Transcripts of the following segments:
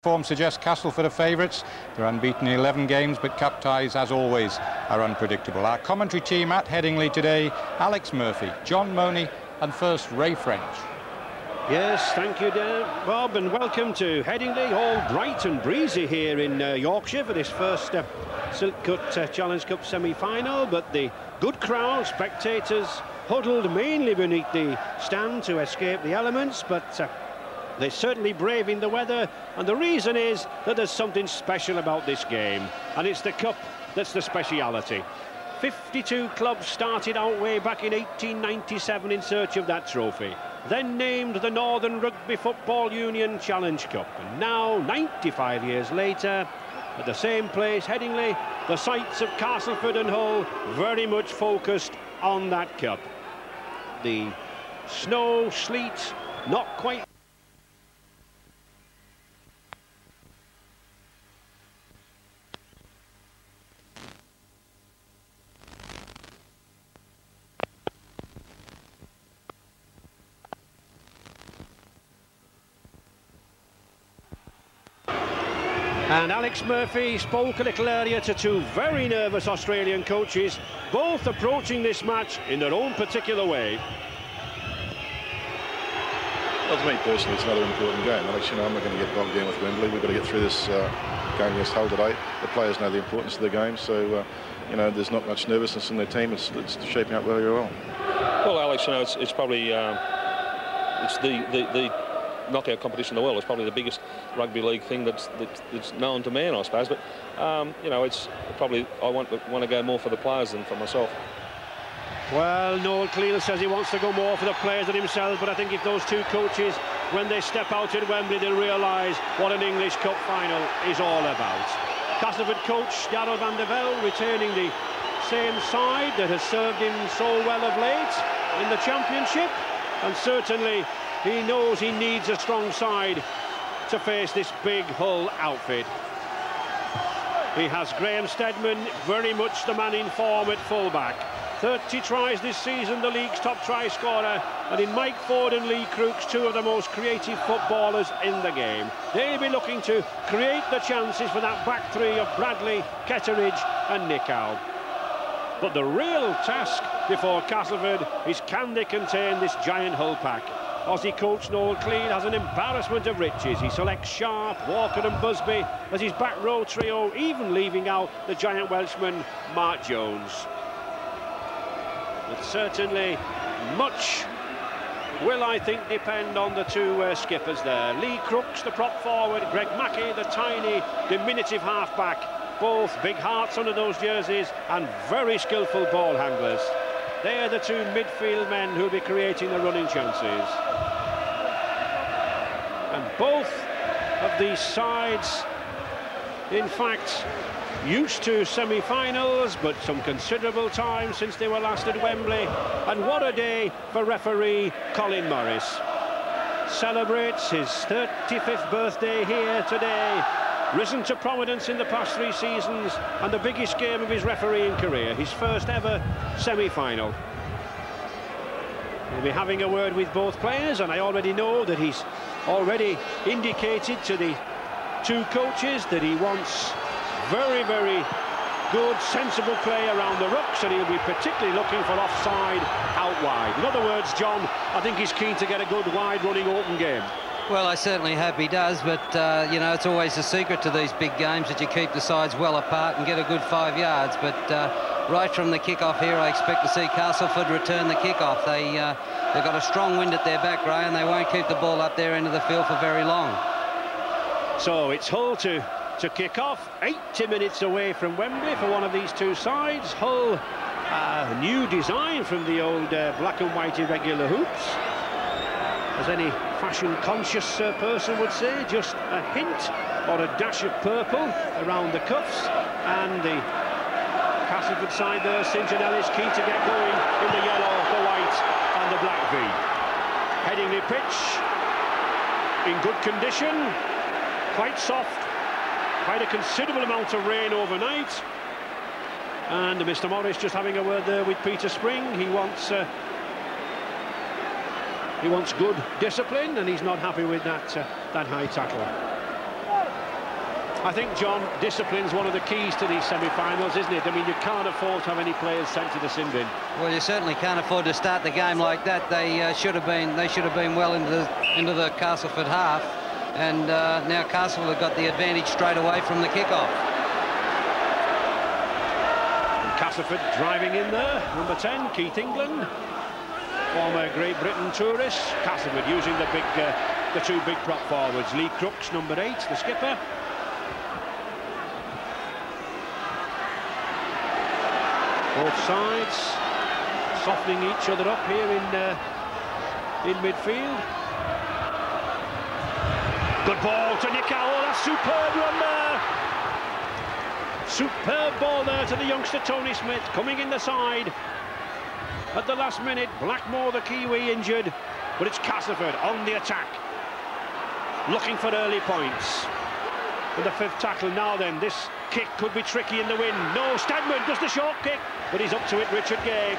Form suggests Castleford are favourites. They're unbeaten in 11 games, but cup ties, as always, are unpredictable. Our commentary team at Headingley today: Alex Murphy, John Money, and first Ray French. Yes, thank you, Bob, and welcome to Headingley. All bright and breezy here in Yorkshire for this first Silk Cut Challenge Cup semi-final. But the good crowd, spectators, huddled mainly beneath the stand to escape the elements, but they're certainly braving the weather, and the reason is that there's something special about this game, and it's the cup that's the speciality. 52 clubs started out way back in 1897 in search of that trophy, then named the Northern Rugby Football Union Challenge Cup, and now, 95 years later, at the same place, Headingley, the sites of Castleford and Hull, very much focused on that cup. The snow, sleet, not quite. And Alex Murphy spoke a little earlier to two very nervous Australian coaches, both approaching this match in their own particular way. Well, to me personally, it's another important game. Alex, you know, I'm not going to get bogged down with Wembley. We've got to get through this game against Hull today. The players know the importance of the game, so you know, there's not much nervousness in their team. It's shaping up very well. Well, Alex, you know, it's probably it's the knockout competition in the world. It's probably the biggest rugby league thing that's known to man, I suppose. But you know, it's probably I want to go more for the players than for myself. Well, Noel Cleal says he wants to go more for the players than himself, but I think if those two coaches, when they step out in Wembley, they'll realise what an English Cup final is all about. Castleford coach Darrell van der Velde retaining the same side that has served him so well of late in the Championship, and certainly he knows he needs a strong side to face this big Hull outfit. He has Graham Steadman, very much the man in form at fullback. 30 tries this season, the league's top try scorer, and in Mike Ford and Lee Crooks, two of the most creative footballers in the game. They'll be looking to create the chances for that back three of Bradley, Ketteridge and Nichow. But the real task before Castleford is, can they contain this giant Hull pack? Aussie coach Noel Cleal has an embarrassment of riches. He selects Sharp, Walker and Busby as his back row trio, even leaving out the giant Welshman Mark Jones. But certainly much will, I think, depend on the two skippers there. Lee Crooks, the prop forward, Greg Mackey, the tiny, diminutive half-back. Both big hearts under those jerseys and very skillful ball handlers. They're the two midfield men who'll be creating the running chances. And both of these sides, in fact, used to semi-finals, but some considerable time since they were last at Wembley. And what a day for referee Colin Morris. Celebrates his 35th birthday here today. Risen to prominence in the past 3 seasons, and the biggest game of his refereeing career, his first ever semi-final. We'll be having a word with both players, and I already know that he's already indicated to the two coaches that he wants very, very good, sensible play around the rucks, and he'll be particularly looking for offside out wide. In other words, John, I think he's keen to get a good wide running open game. Well, I certainly hope he does, but, you know, it's always a secret to these big games that you keep the sides well apart and get a good 5 yards. But right from the kick-off here, I expect to see Castleford return the kick-off. They've got a strong wind at their back, Ray, and they won't keep the ball up there into the field for very long. So it's Hull to kick off, 80 minutes away from Wembley for one of these two sides. Hull, a new design from the old black and white irregular hoops. As any fashion-conscious person would say, just a hint or a dash of purple around the cuffs, and the Castleford side there, St John Ellis, keen to get going in the yellow, the white and the black V. Headingley pitch in good condition, quite soft, quite a considerable amount of rain overnight, and Mr Morris just having a word there with Peter Spring. He wants He wants good discipline, and he's not happy with that high tackle. I think, John, discipline's one of the keys to these semi-finals, isn't it? I mean, you can't afford to have any players sent to the sin bin. Well, you certainly can't afford to start the game like that. They should have been well into the Castleford half, and now Castleford have got the advantage straight away from the kickoff. And Castleford driving in there, number 10, Keith England, former Great Britain tourist. Castleford using the two big prop forwards, Lee Crooks, number 8, the skipper. Both sides softening each other up here in midfield. Good ball to Nick Howell. That's superb run there. Superb ball there to the youngster Tony Smith, coming in the side at the last minute. Blackmore, the Kiwi, injured, but it's Castleford on the attack, looking for early points. With the 5th tackle now then, this kick could be tricky in the wind. No, Stedman does the short kick, but he's up to it, Richard Gay.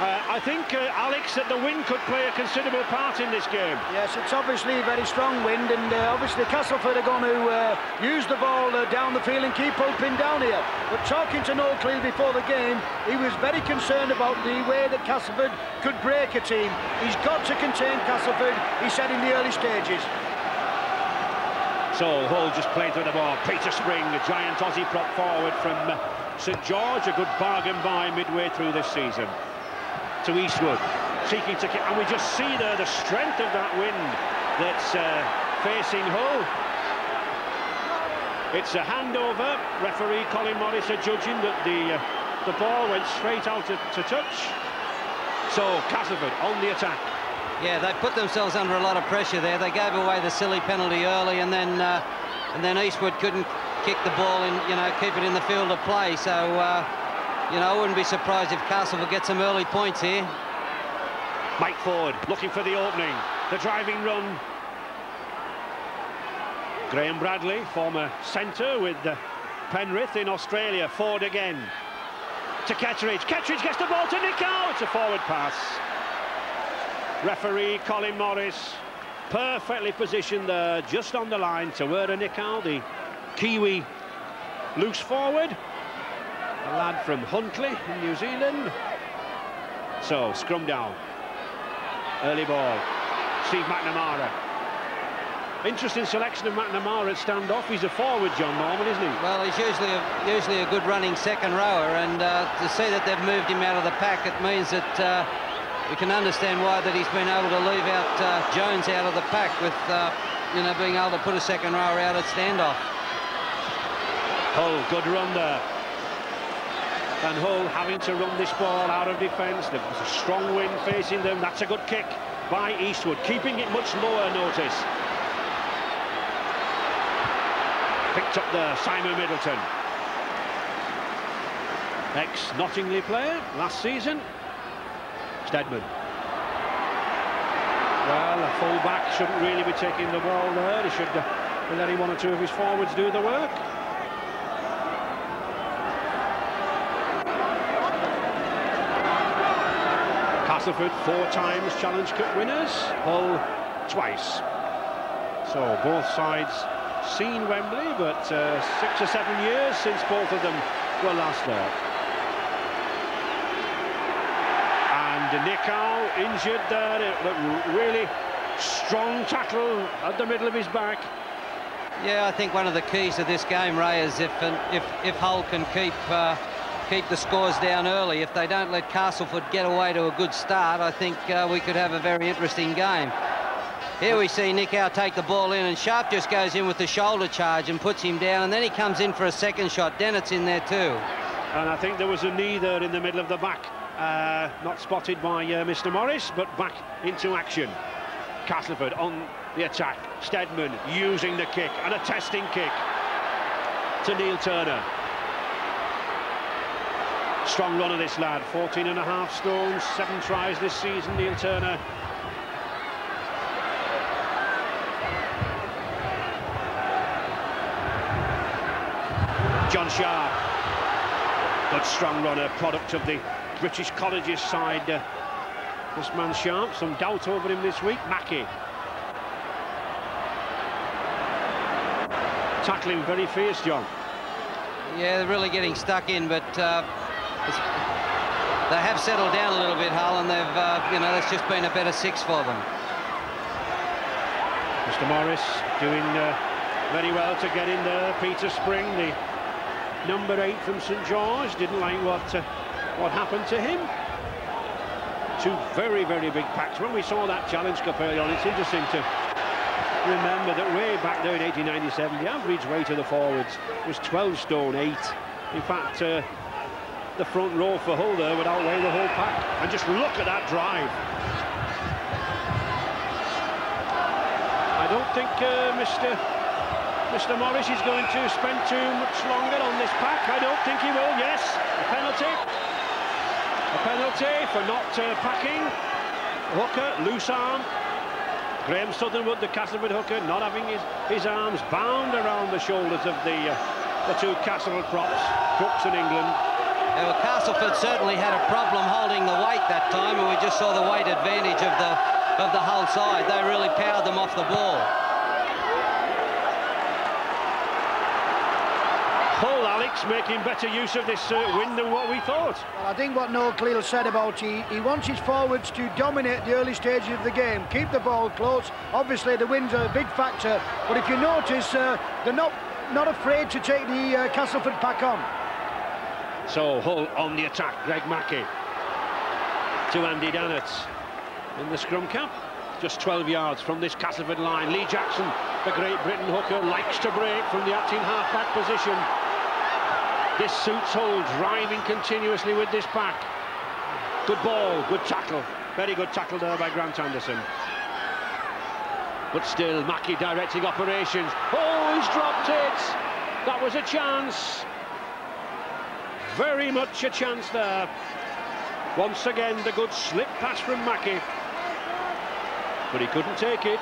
I think, Alex, that the wind could play a considerable part in this game. Yes, it's obviously a very strong wind, and obviously Castleford are going to use the ball down the field and keep pulping down here. But talking to Noel Cleal before the game, he was very concerned about the way that Castleford could break a team. He's got to contain Castleford, he said in the early stages. So Hull just playing through the ball. Peter Spring, a giant Aussie prop forward from St George, a good bargain buy midway through this season. To Eastwood, seeking to kick, and we just see there the strength of that wind that's facing Hull. It's a handover. Referee Colin Morris adjudging that the ball went straight out to touch. So Castleford on the attack. Yeah, they put themselves under a lot of pressure there. They gave away the silly penalty early, and then Eastwood couldn't kick the ball in, keep it in the field of play. So, I wouldn't be surprised if Castleford get some early points here. Mike Ford looking for the opening, the driving run. Graham Bradley, former centre with Penrith in Australia. Ford again to Ketteridge. Ketteridge gets the ball to Nick Howe. It's a forward pass. Referee Colin Morris perfectly positioned there, just on the line to where Nick Howe, the Kiwi loose forward, a lad from Huntly in New Zealand. So scrum down, early ball. Steve McNamara. Interesting selection of McNamara at stand-off. He's a forward, John Norman, isn't he? Well, he's usually a good running second rower, and to see that they've moved him out of the pack, it means that we can understand why that he's been able to leave out Jones out of the pack with, being able to put a second rower out at standoff. Hull, good run there. And Hull having to run this ball out of defence. There's a strong wind facing them. That's a good kick by Eastwood, keeping it much lower, notice. Picked up there, Simon Middleton. Ex-Nottingham player last season. Stedman. Well, a full-back shouldn't really be taking the ball there. He should be letting one or two of his forwards do the work. Castleford 4 times Challenge Cup winners, Hull twice. So both sides seen Wembley, but 6 or 7 years since both of them were last there. Nick Howe injured there, but really strong tackle at the middle of his back. Yeah, I think one of the keys to this game, Ray, is if Hull can keep the scores down early. If they don't let Castleford get away to a good start, I think we could have a very interesting game. Here we see Nick Howe take the ball in, and Sharp just goes in with the shoulder charge and puts him down, and then he comes in for a second shot. Dennett's in there too. And I think there was a knee there in the middle of the back. Not spotted by Mr. Morris, but back into action. Castleford on the attack. Stedman using the kick, and a testing kick to Neil Turner. Strong run of this lad, 14.5 stones, 7 tries this season, Neil Turner. John Sharp, good strong runner, product of the British Colleges side. This man Sharp, some doubt over him this week. Mackie. tackling very fierce, John. Yeah, they're really getting stuck in, but they have settled down a little bit, Hull, and they've, you know, that's just been a better 6 for them. Mr. Morris doing very well to get in there. Peter Spring, the number 8 from St George, didn't like what happened to him. 2 very, very big packs. When we saw that Challenge Cup early on, it's interesting to remember that way back there in 1897, the average weight of the forwards was 12 stone 8. In fact, the front row for Hull there would outweigh the whole pack. And just look at that drive. I don't think Mr. Morris is going to spend too much longer on this pack. I don't think he will. Yes, a penalty. A penalty for not packing. Hooker, loose arm. Graham Southernwood, the Castleford hooker, not having his arms bound around the shoulders of the 2 Castleford props, Brooks in England. Yeah, well, Castleford certainly had a problem holding the weight that time, and we just saw the weight advantage of the Hull side. They really powered them off the ball. Hull, Alex, making better use of this wind than what we thought. Well, I think what Noel Cleal said about he wants his forwards to dominate the early stages of the game, keep the ball close. Obviously, the wind's a big factor, but if you notice, they're not afraid to take the Castleford pack on. So Hull on the attack. Greg Mackey to Andy Dannett in the scrum cap. Just 12 yards from this Castleford line. Lee Jackson, the Great Britain hooker, likes to break from the acting half-back position. This suits Hull, driving continuously with this pack. Good ball, good tackle. Very good tackle there by Grant Anderson. But still, Mackey directing operations. Oh, he's dropped it! That was a chance. Very much a chance there. Once again, the good slip pass from Mackey. But he couldn't take it.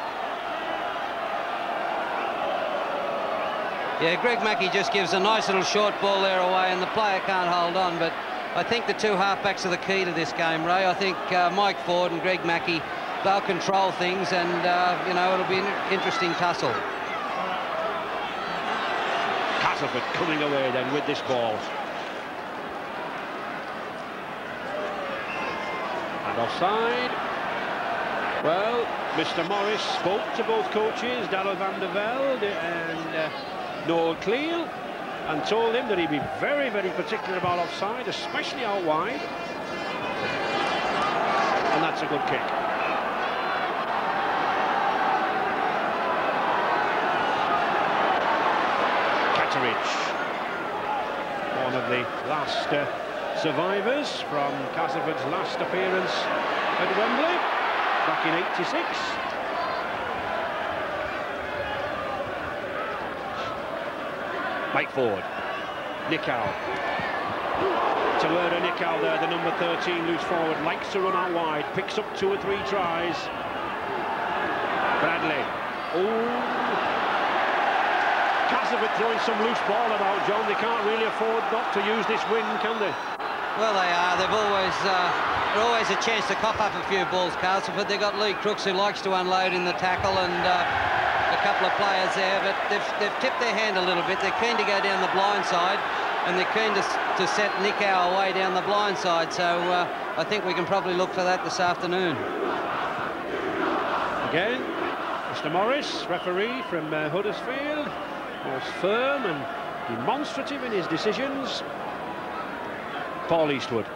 Yeah, Greg Mackey just gives a nice little short ball there away, and the player can't hold on. But I think the 2 halfbacks are the key to this game, Ray. I think Mike Ford and Greg Mackey, they'll control things, and you know, it'll be an interesting tussle. Castleford coming away then with this ball. And offside. Well, Mr. Morris spoke to both coaches, Darrell van der Velde and Noel Cleal, and told him that he'd be very, very particular about offside, especially out wide. And that's a good kick. Catteridge, one of the last survivors from Castleford's last appearance at Wembley back in '86. Mike Ford, Nicow. Tawera Nicow there, the number 13 loose forward, likes to run out wide, picks up 2 or 3 tries. Bradley. Oh, Castleford throwing some loose ball about, John. They can't really afford not to use this wind, can they? Well, they are. They've always a chance to cop up a few balls, Castleford. They've got Lee Crooks, who likes to unload in the tackle, and a couple of players there, but they've tipped their hand a little bit. They're keen to go down the blind side, and they're keen to set Nicow away down the blind side. So I think we can probably look for that this afternoon. Again, Mr. Morris, referee from Huddersfield, most firm and demonstrative in his decisions. Paul Eastwood,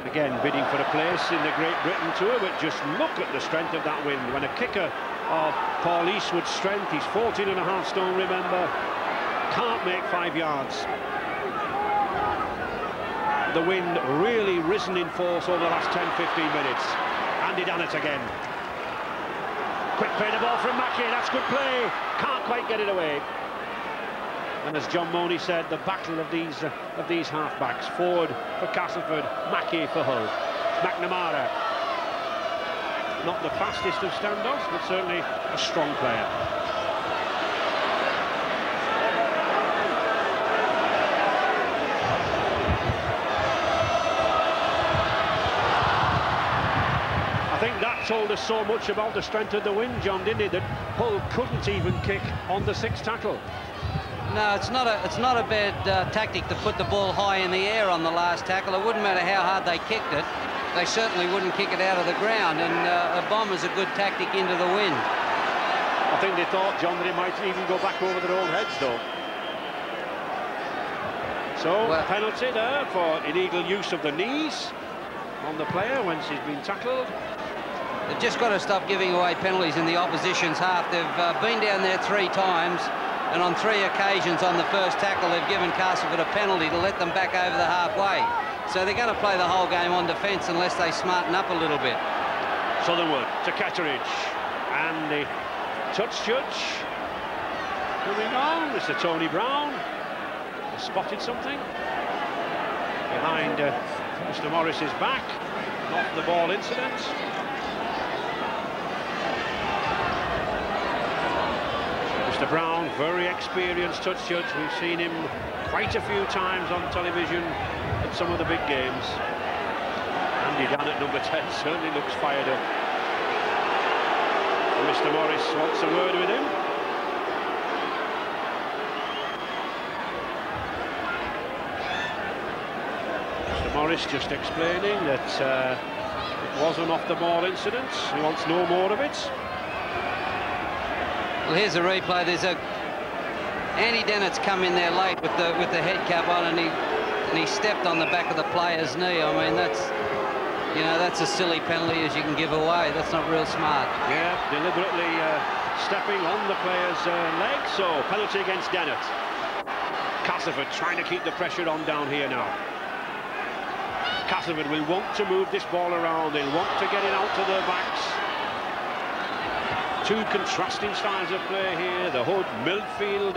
again bidding for a place in the Great Britain tour, but just look at the strength of that wind. When a kicker of Paul Eastwood's strength, he's 14.5 stone, remember, can't make 5 yards. The wind really risen in force over the last 10-15 minutes. Andy Dannett again. Quick play the ball from Mackey, that's good play, can't quite get it away. And as John Money said, the battle of these halfbacks. Ford for Castleford, Mackey for Hull. McNamara, not the fastest of standoffs, but certainly a strong player. I think that told us so much about the strength of the wind, John, didn't it? That Hull couldn't even kick on the 6th tackle. No, it's not a bad tactic to put the ball high in the air on the last tackle. It wouldn't matter how hard they kicked it. They certainly wouldn't kick it out of the ground, and a bomb is a good tactic into the wind. I think they thought, John, that it might even go back over their own heads, though. So, well, penalty there for illegal use of the knees on the player once he's been tackled. They've just got to stop giving away penalties in the opposition's half. They've been down there 3 times, and on 3 occasions on the first tackle they've given Castleford a penalty to let them back over the halfway. So they're going to play the whole game on defence unless they smarten up a little bit. Sutherland to Ketteridge, and the touch judge coming on, Mr. Tony Brown. Spotted something behind Mr. Morris's back, off the ball incident. Mr. Brown, very experienced touch judge. We've seen him quite a few times on television at some of the big games. Andy down at number 10 certainly looks fired up. And Mr. Morris wants a word with him. Morris just explaining that it was an off-the-ball incident. He wants no more of it. Well, here's a replay. Andy Dennett's come in there late with the head cap on, and he stepped on the back of the player's knee. I mean, that's a silly penalty as you can give away. That's not real smart. Yeah, deliberately stepping on the player's leg. So penalty against Dennett. Castleford trying to keep the pressure on down here now. Castleford will want to move this ball around. They'll want to get it out to their backs. 2 contrasting styles of play here. The Hood, Millfield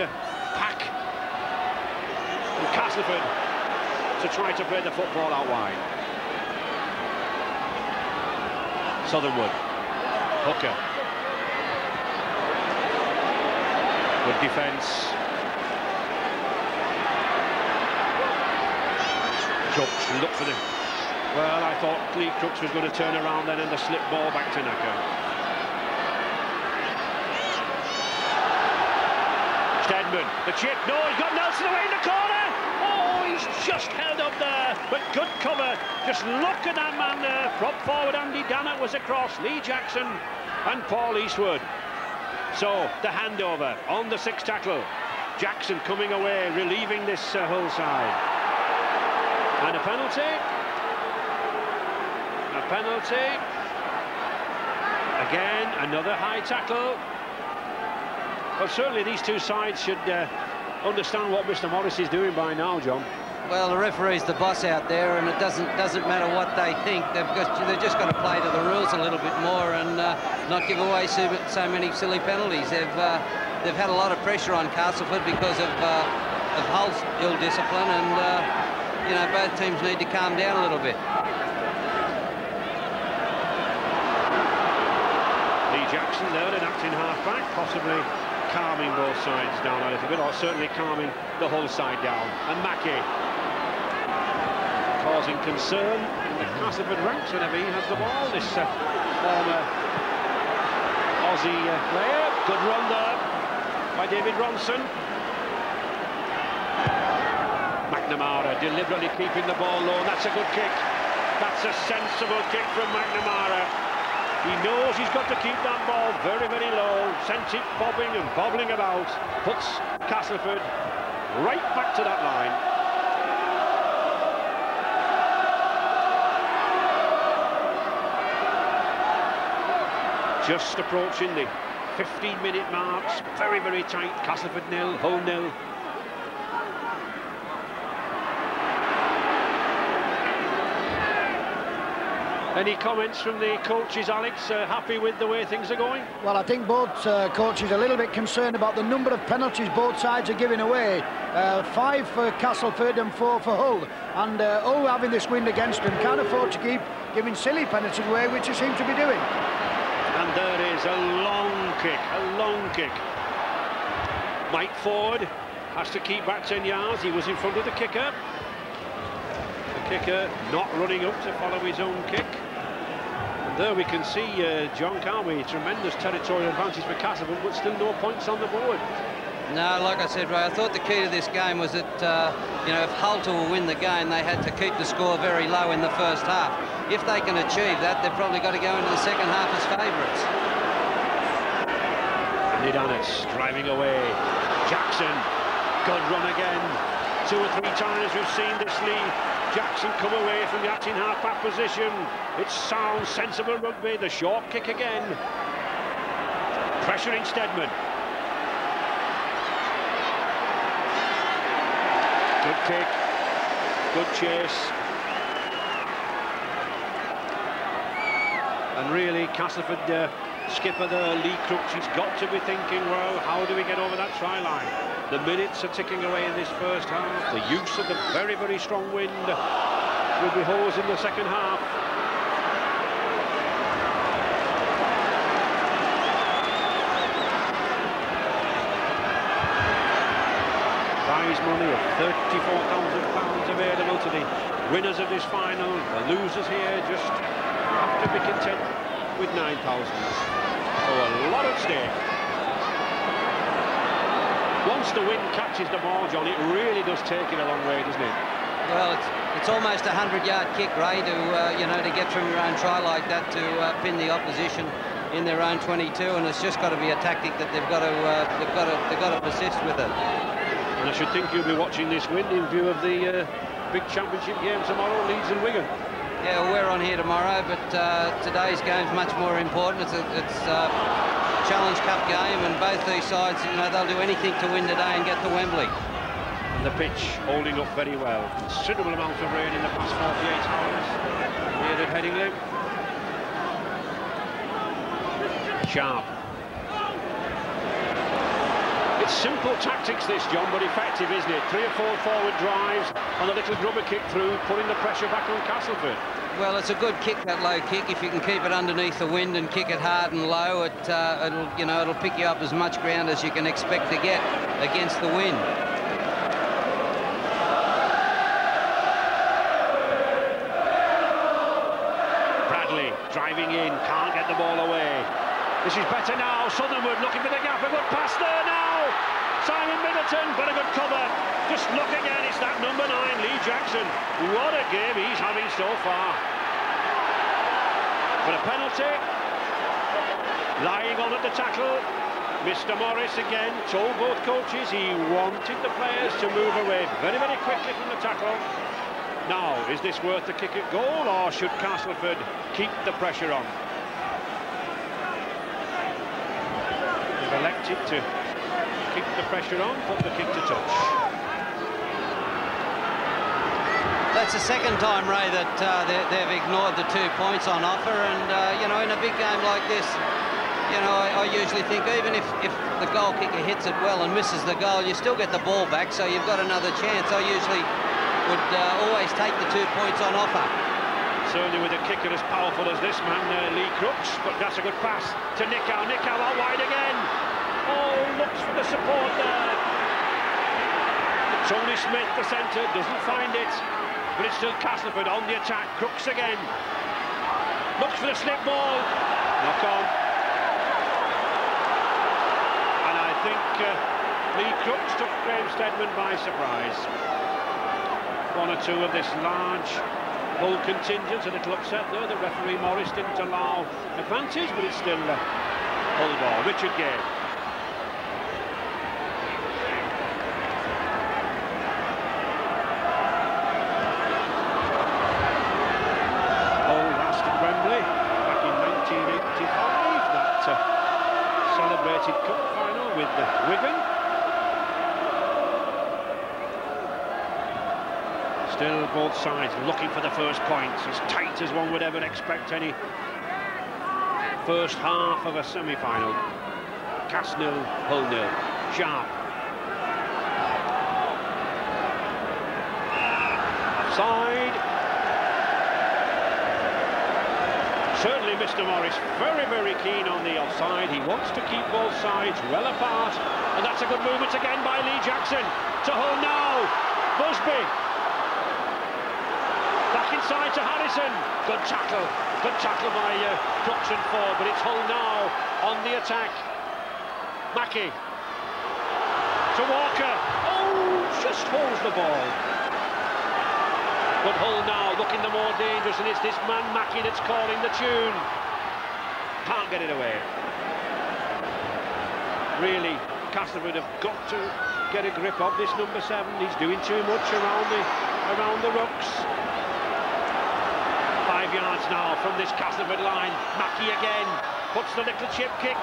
pack. And Castleford to try to play the football out wide. Sutherland. Hooker. Good defence. Crooks, look for them. Well, I thought Lee Crooks was going to turn around then and the slip ball back to Naka. Stedman, the chip, no, he's got Nelson away in the corner! Oh, he's just held up there, but good cover. Just look at that man there. Prop forward Andy Dannett was across, Lee Jackson and Paul Eastwood. So, the handover on the 6th tackle. Jackson coming away, relieving this Hull side. And a penalty. A penalty. Again, another high tackle. Well, certainly these 2 sides should understand what Mr. Morris is doing by now, John. Well, the referee's the boss out there, and it doesn't matter what they think. They've just got to play to the rules a little bit more and not give away so many silly penalties. They've had a lot of pressure on Castleford because of Hull's ill discipline, and you know, both teams need to calm down a little bit. Lee Jackson there, an acting half-back, possibly calming both sides down a little bit, or certainly calming the Hull side down. And Mackey causing concern in the Castleford ranks whenever he has the ball. This former Aussie player. Good run there by David Ronson. McNamara deliberately keeping the ball low. That's a good kick. That's a sensible kick from McNamara. He knows he's got to keep that ball very, very low. Sent it bobbing and bobbling about. Puts Castleford right back to that line. Just approaching the 15-minute marks. Very, very tight. Castleford 0, Hull 0. Any comments from the coaches, Alex? Happy with the way things are going? Well, I think both coaches are a little bit concerned about the number of penalties both sides are giving away. 5 for Castleford and 4 for Hull. And Hull, having this wind against them, can't afford to keep giving silly penalties away, which they seem to be doing. And there is a long kick, Mike Ford has to keep back 10 yards. He was in front of the kicker. The kicker not running up to follow his own kick. And there we can see John Carway, tremendous territorial advantage for Castleford, but still no points on the board. No, like I said, Ray, I thought the key to this game was that, you know, if Hull will win the game, they had to keep the score very low in the first half. If they can achieve that, they've probably got to go into the second half as favourites. Nidanis driving away. Jackson, good run again. 2 or 3 times we've seen this Lee Jackson come away from the acting half-back position. It's sound, sensible rugby. The short kick again. Pressure in Steadman. Good kick. Good chase. And really, Castleford skipper there, Lee Crooks, he's got to be thinking, well, how do we get over that try line? The minutes are ticking away in this first half. The use of the very, very strong wind will be holes in the second half. Prize money of £34,000 available to the winners of this final. The losers here just have to be content with 9,000. So a lot at stake. Once the wind catches the ball, John, it really does take it a long way, doesn't it? Well, it's almost a 100-yard kick, Ray, to you know, to get from your own try like that to pin the opposition in their own 22, and it's just got to be a tactic that they've got to persist with it. And I should think you'll be watching this wind in view of the big championship game tomorrow, Leeds and Wigan. Yeah, well, we're on here tomorrow, but today's game's much more important. It's a Challenge Cup game, and both these sides, you know, they'll do anything to win today and get to Wembley. And the pitch holding up very well. Considerable amount of rain in the past 48 hours here at Headingley. Sharp. It's simple tactics this, John, but effective, isn't it? 3 or 4 forward drives and a little grubber kick through, putting the pressure back on Castleford. Well, it's a good kick, that low kick. If you can keep it underneath the wind and kick it hard and low, it'll pick you up as much ground as you can expect to get against the wind. Bradley driving in, can't get the ball away. This is better now. Sutherland looking for the gap. A good pass there now. Simon Middleton, but a good cover. Just look again, it's that number 9, Lee Jackson. What a game he's having so far. But a penalty. Lying on at the tackle. Mr. Morris again told both coaches he wanted the players to move away very, very quickly from the tackle. Now, is this worth the kick at goal, or should Castleford keep the pressure on? They've elected to keep the pressure on, put the kick to touch. That's the second time, Ray, that they've ignored the 2 points on offer, and you know, in a big game like this, you know, I usually think even if the goal kicker hits it well and misses the goal, you still get the ball back, so you've got another chance. I usually would always take the 2 points on offer. Certainly with a kicker as powerful as this man, Lee Crooks, but that's a good pass to Nicow. Nicow out wide again. Oh, looks for the support there. Tony Smith, the centre, doesn't find it, but it's still Castleford on the attack. Crooks again. Looks for the slip ball. Knock on. And I think Lee Crooks took Graham Steadman by surprise. 1 or 2 of this large Hull contingent, a little upset there. The referee Morris didn't allow advantage, but it's still Hull ball. Richard Gay. Hull last at Wembley back in 1985. That celebrated cup final with Wigan. Still both sides looking for the first points, as tight as one would ever expect any first half of a semi-final. Cass 0, Hull 0. Sharp. Offside. Certainly Mr. Morris very, very keen on the offside. He wants to keep both sides well apart, and that's a good movement again by Lee Jackson. To Hull now. Busby. Back inside to Harrison. Good tackle by Crooks and Ford, but it's Hull now on the attack. Mackey. to Walker. Oh, just holds the ball. But Hull now looking the more dangerous, and it's this man Mackey that's calling the tune. Can't get it away. Really, Castleford have got to get a grip of this number 7. He's doing too much around the rucks. 5 yards now from this Castleford line. Mackey again puts the little chip kick.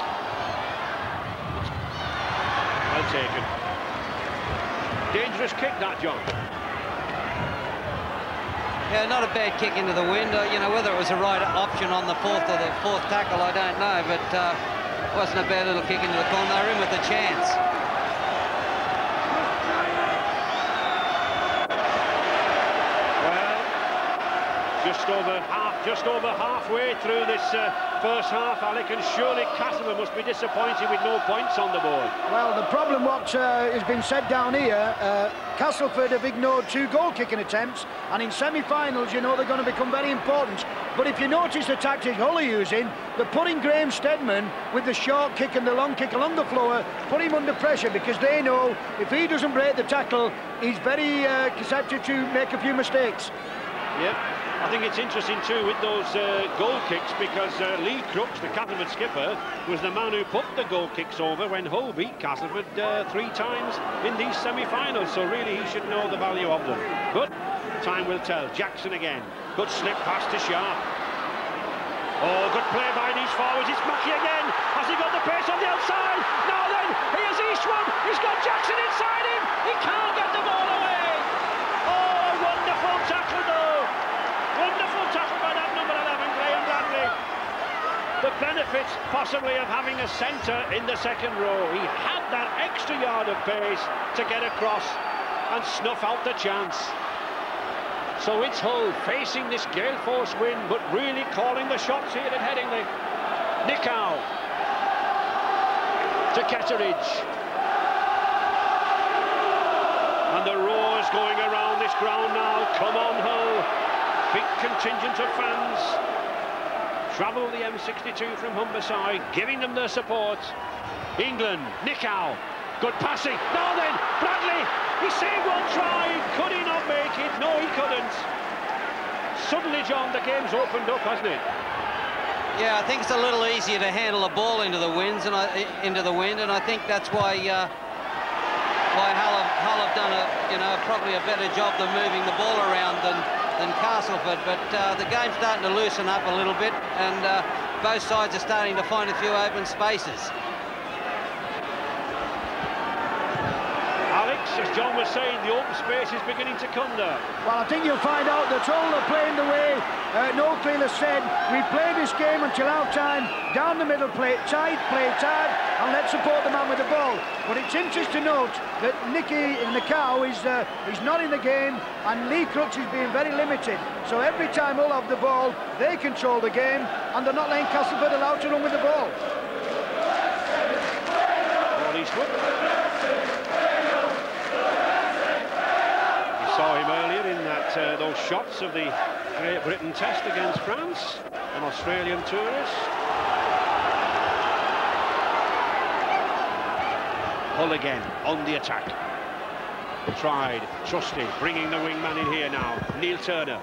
Well taken. Dangerous kick, that, John. Yeah, not a bad kick into the wind. You know, whether it was the right option on the fourth tackle, I don't know, but wasn't a bad little kick into the corner. They were in with a chance. Well, just over halfway through this first half, Alec, and surely Castleford must be disappointed with no points on the board. Well, the problem what has been said down here, Castleford have ignored 2 goal-kicking attempts, and in semi-finals, you know, they're going to become very important. But if you notice the tactics Hull are using, they're putting Graham Steadman with the short kick and the long kick along the floor, put him under pressure, because they know if he doesn't break the tackle, he's very susceptible to make a few mistakes. Yep. I think it's interesting too with those goal kicks, because Lee Crooks, the Castleford skipper, was the man who put the goal kicks over when Hull beat Castleford 3 times in these semi-finals, so really he should know the value of them. But time will tell. Jackson again. Good slip pass to Sharp. Oh, good play by these forwards. It's Mackey again. Has he got the pace on the outside? Now then, here's Eastwood. He's got Jackson inside him. He can't get the ball away. Oh, a wonderful tackle though. Wonderful tackle by that number 11, Graham Bradley. The benefits possibly of having a centre in the second row. He had that extra yard of pace to get across and snuff out the chance. So it's Hull facing this gale force wind, but really calling the shots here at Headingley. Nicow to Ketteridge. And the roars going around this ground now. Come on, Hull. Big contingent of fans travel the M62 from Humberside, giving them their support. England, Nicow, good passing. Now then, Bradley, he saved one try. Could he not make it? No, he couldn't. Suddenly, John, the game's opened up, hasn't it? Yeah, I think it's a little easier to handle a ball into the wind, and I think that's why Hull have done probably a better job than moving the ball around than Castleford. But the game's starting to loosen up a little bit, and both sides are starting to find a few open spaces. Alex, as John was saying, the open space is beginning to come there. Well, I think you'll find out that Hull are playing the way Noel Cleal has said. We play this game until half-time, down the middle, play tight, play hard, and let's support the man with the ball. But it's interesting to note that Nicky Nicow is not in the game, and Lee Crooks is being very limited. So every time Hull have the ball, they control the game, and they're not letting Castleford allowed to run with the ball. Eastwood. Saw him earlier in those shots of the Great Britain test against France, an Australian tourist. Hull again on the attack. Tried, trusty, bringing the wingman in here now. Neil Turner.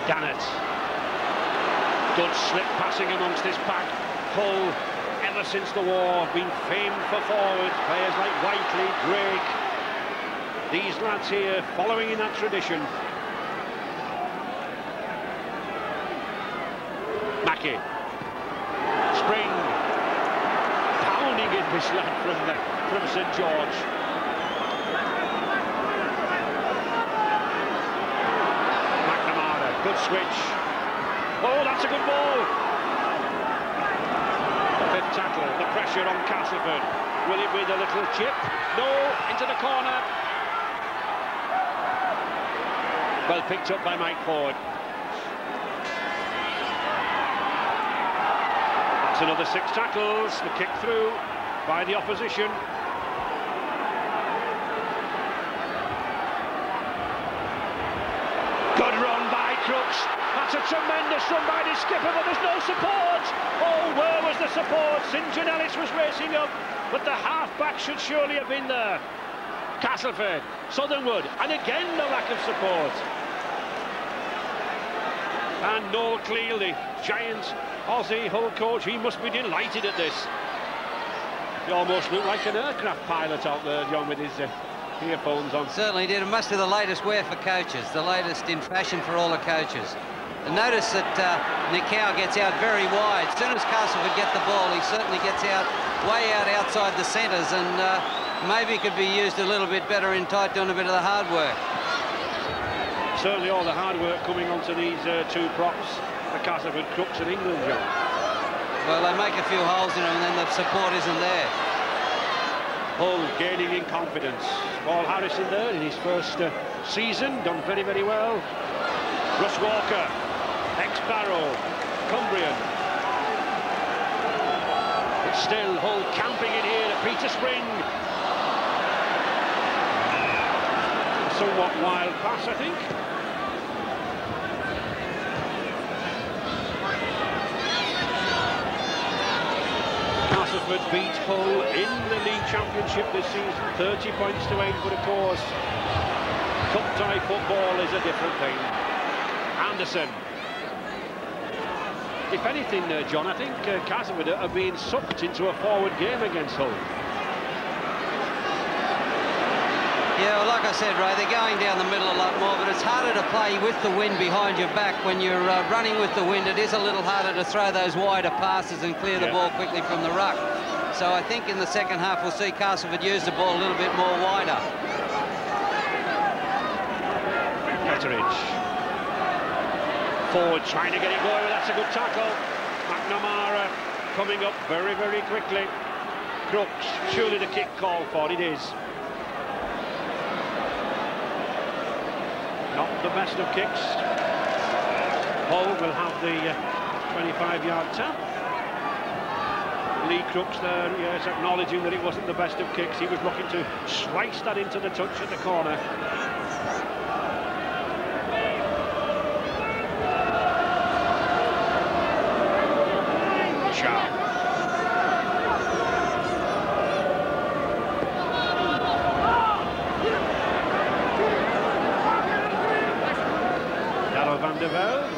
Gannett. Good slip passing amongst this pack. Hull, ever since the war, been famed for forwards, players like Whiteley, Drake. These lads here following in that tradition. Mackey. Spring. Pounding in this lad from St George. McNamara, good switch. Oh, that's a good ball. The fifth tackle, the pressure on Castleford. Will it be the little chip? No, into the corner. Well picked up by Mike Ford. That's another 6 tackles. The kick through by the opposition. Good run by Crooks. It's a tremendous run by the skipper, but there's no support. Oh, where was the support? St. John Ellis was racing up, but the half-back should surely have been there. Castleford, Southernwood, and again the lack of support. And Noel Cleal, the giant Aussie Hull coach, he must be delighted at this. He almost looked like an aircraft pilot out there, John, with his earphones on. Certainly did. It must be the latest wear for coaches, the latest in fashion for all the coaches. And notice that Nikau gets out very wide. As soon as Castleford get the ball, he certainly gets out, way out outside the centres, and maybe could be used a little bit better in tight, doing a bit of the hard work. Certainly all the hard work coming onto these two props, the Castleford crooks in England, John. Well, they make a few holes in them and then the support isn't there. Hull gaining in confidence. Paul Harrison there in his first season, done very, very well. Russ Walker, ex-Barrow, Cumbrian. But still Hull camping in here at Peter Spring. Somewhat wild pass, I think. Castleford beat Hull in the League Championship this season, 30 points to 8, but of course, cup tie football is a different thing. Anderson. If anything, John, I think Castleford are being sucked into a forward game against Hull. Yeah, well, like I said, Ray, they're going down the middle a lot more, but it's harder to play with the wind behind your back. When you're running with the wind, it is a little harder to throw those wider passes and clear the ball quickly from the ruck. So I think in the second half we'll see Castleford use the ball a little bit more wider. Petteridge. Forward trying to get it going, that's a good tackle. McNamara coming up very, very quickly. Crooks, surely the kick call for it is. Not the best of kicks. Hull will have the 25-yard tap. Lee Crooks there, yes, acknowledging that it wasn't the best of kicks. He was looking to slice that into the touch at the corner. Sharp.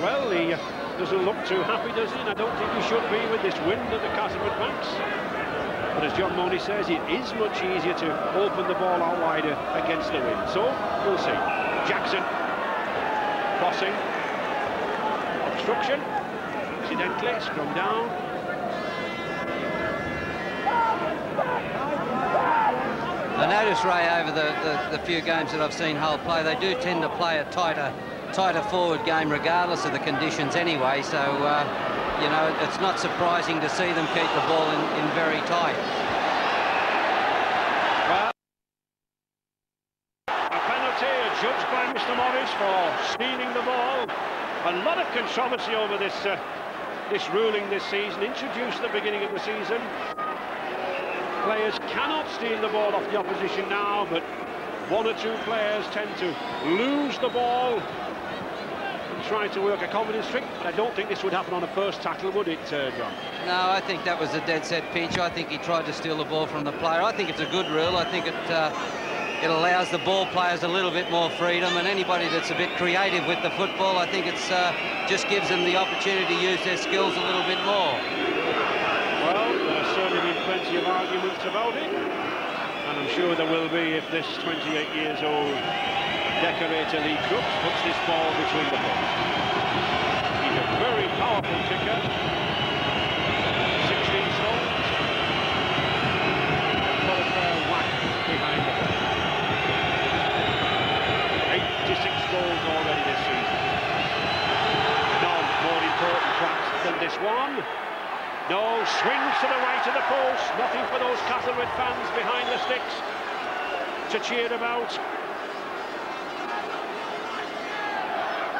Well, he doesn't look too happy, does he? And I don't think he should be with this wind at the Castleford backs. But as John Money says, it is much easier to open the ball out wider against the wind. So, we'll see. Jackson. Crossing. Obstruction. Accidentally, scrum down. I noticed, Ray, over the few games that I've seen Hull play, they do tend to play a tighter forward game regardless of the conditions anyway, so you know, it's not surprising to see them keep the ball in very tight. Well, a penalty adjudged by Mr. Morris for stealing the ball. A lot of controversy over this this ruling this season, introduced at the beginning of the season. Players cannot steal the ball off the opposition now, but one or two players tend to lose the ball and try to work a confidence trick. I don't think this would happen on a first tackle, would it, John? No, I think that was a dead set pinch. I think he tried to steal the ball from the player. I think it's a good rule. I think it allows the ball players a little bit more freedom, and anybody that's a bit creative with the football, I think it's just gives them the opportunity to use their skills a little bit more. Well, there's certainly been plenty of arguments about it, and I'm sure there will be if this 28-years-old decorator Lee Crooks puts this ball between the poles. He's a very powerful kicker, 16 stones, got a fair whack behind the ball. 86 goals already this season. None more important perhaps than this one. No, swings to the right of the post. Nothing for those Castleford fans behind the sticks to cheer about.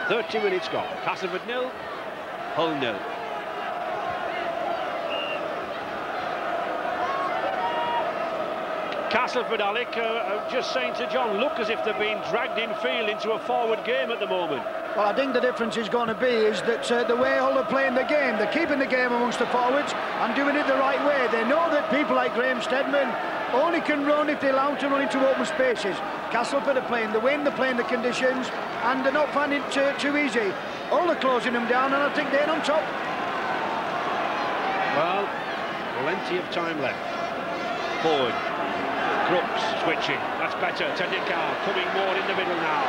30 minutes gone. Castleford 0, Hull 0. Castleford, Alec, just saying to John, look as if they're being dragged in field into a forward game at the moment. Well, I think the difference is going to be is that the way Hull are playing the game, they're keeping the game amongst the forwards and doing it the right way. They know that people like Graham Steadman only can run if they allow to run into open spaces. Castleford are playing the wind, they're playing the conditions, and they're not finding it too easy. Hull are closing them down, and I think they're on top. Well, plenty of time left. Forward. Crooks switching. That's better. Tendikar coming more in the middle now.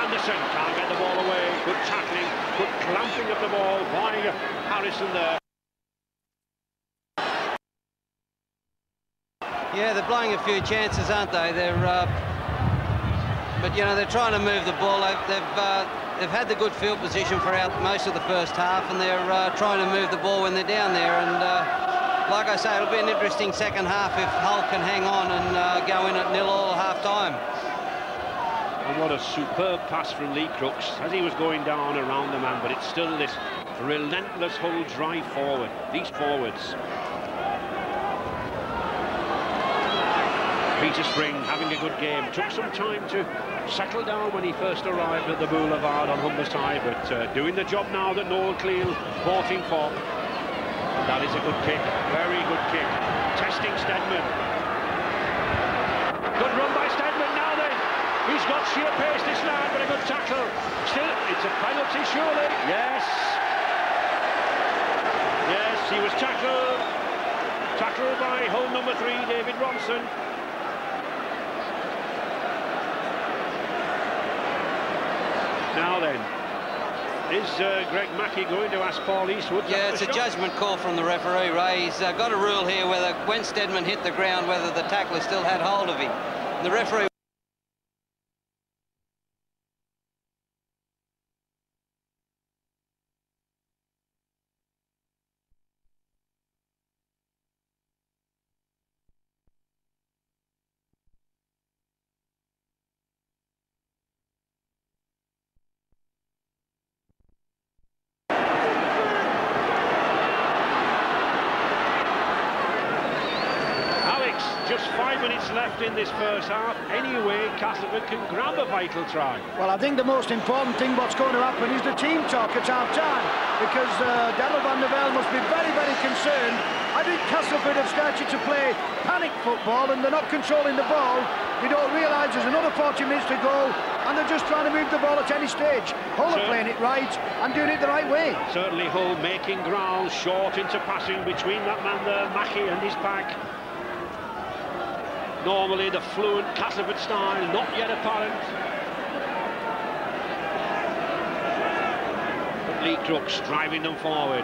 Anderson can't get the ball away. Good tackling, good clamping of the ball by Harrison there. Yeah, they're blowing a few chances, aren't they? But you know, they're trying to move the ball. They've had the good field position for most of the first half, and they're trying to move the ball when they're down there. And like I say, it'll be an interesting second half if Hull can hang on and go in at 0 all half-time. And what a superb pass from Lee Crooks as he was going down around the man, but it's still this relentless Hull drive forward, these forwards. Peter Spring having a good game. Took some time to settle down when he first arrived at the Boulevard on Humberside, but doing the job now that Noel Cleal bought him for. That is a good kick, very good kick. Testing Steadman. Good run by Steadman now then. He's got sheer pace this lad, but a good tackle. Still, it's a penalty surely. Yes. Yes, he was tackled. Tackled by Hull number 3, David Ronson. Now then, is Greg Mackey going to ask Paul Eastwood? Yeah, it's a judgment call from the referee, Ray. He's got a rule here whether when Steadman hit the ground, whether the tackler still had hold of him. The referee... Just 5 minutes left in this first half. Anyway, Castleford can grab a vital try. Well, I think the most important thing what's going to happen is the team talk at half-time, because Daryl van der Velde must be very, very concerned. I think Castleford have started to play panic football and they're not controlling the ball. They don't realise there's another 40 minutes to go and they're just trying to move the ball at any stage. Hull are playing it right and doing it the right way. Certainly Hull making ground, short into passing between that man there, Mackey, and his back. Normally the fluent Castleford style, not yet apparent. But Lee Crooks driving them forward.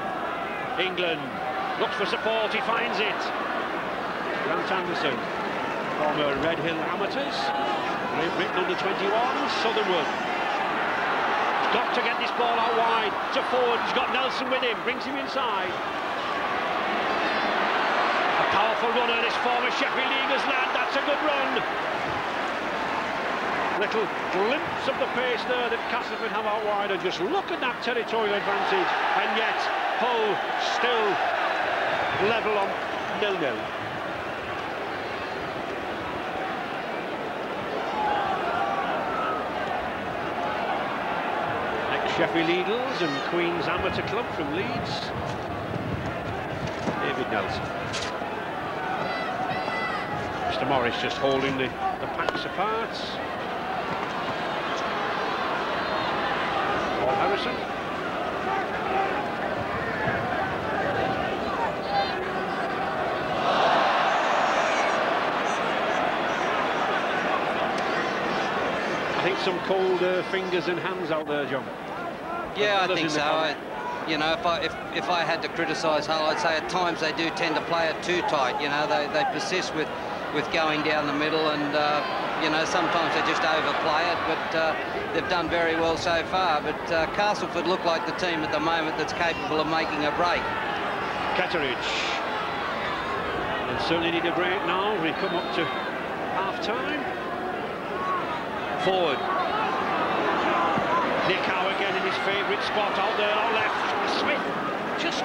England looks for support, he finds it. Grant Anderson, former Red Hill Amateurs, Great Britain under-21, Southernwood. He's got to get this ball out wide to Ford, he's got Nelson with him, brings him inside. Powerful runner, this former Sheffield Eagles lad, that's a good run. Little glimpse of the pace there that Castleford have out wide, and just look at that territorial advantage, and yet Hull still level on 0-0. Ex-Sheffield Eagles and Queen's Amateur Club from Leeds, David Nelson. Mr. Morris just holding the packs apart. Paul Harrison. I think some cold fingers and hands out there, John. Yeah, I think so. You know, if I had to criticise Hull, I'd say at times they do tend to play it too tight. You know, they persist with going down the middle, and you know, sometimes they just overplay it, but they've done very well so far. But Castleford look like the team at the moment that's capable of making a break. Ketteridge. And certainly need a break now. We come up to half-time. Forward. Nick Howe again in his favourite spot out there on left. Smith just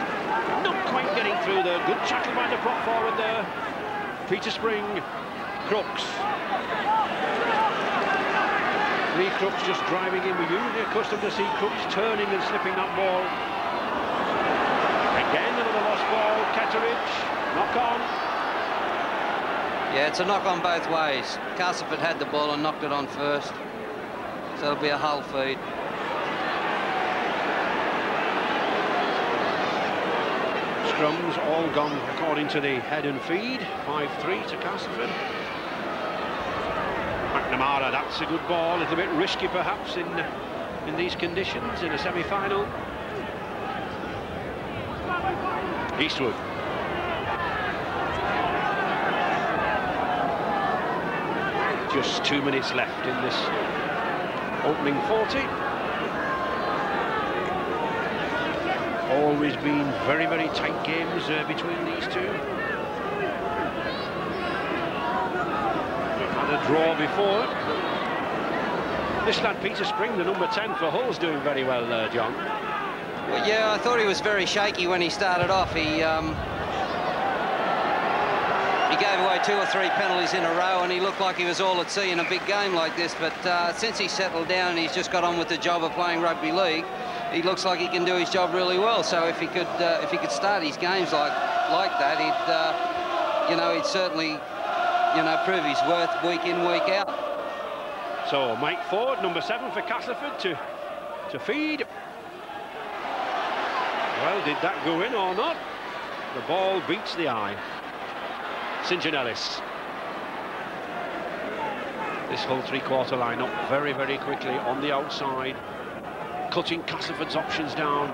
not quite getting through there. Good tackle by the prop forward there. Peter Spring, Crooks. Lee Crooks just driving in. We're usually accustomed to see Crooks turning and slipping that ball. Again, another lost ball. Ketteridge, knock on. Yeah, it's a knock on both ways. Castleford had the ball and knocked it on first. So it'll be a Hull feed. Scrums all gone according to the head and feed. 5-3 to Castleford. McNamara, that's a good ball. A little bit risky perhaps in these conditions in a semi-final. Eastwood. Just 2 minutes left in this opening 40. Always been very, very tight games between these two. We've had a draw before. This lad Peter Spring, the number 10 for Hull's doing very well, John. Well, yeah, I thought he was very shaky when he started off. He gave away 2 or 3 penalties in a row, and he looked like he was all at sea in a big game like this. But since he's settled down and he's just got on with the job of playing rugby league, he looks like he can do his job really well. So if he could start his games like that, he'd certainly, prove his worth week in, week out. So Mike Ford, number 7 for Castleford to feed. Well, did that go in or not? The ball beats the eye. St. John Ellis. This whole three-quarter lineup very, very quickly on the outside, cutting Castleford's options down.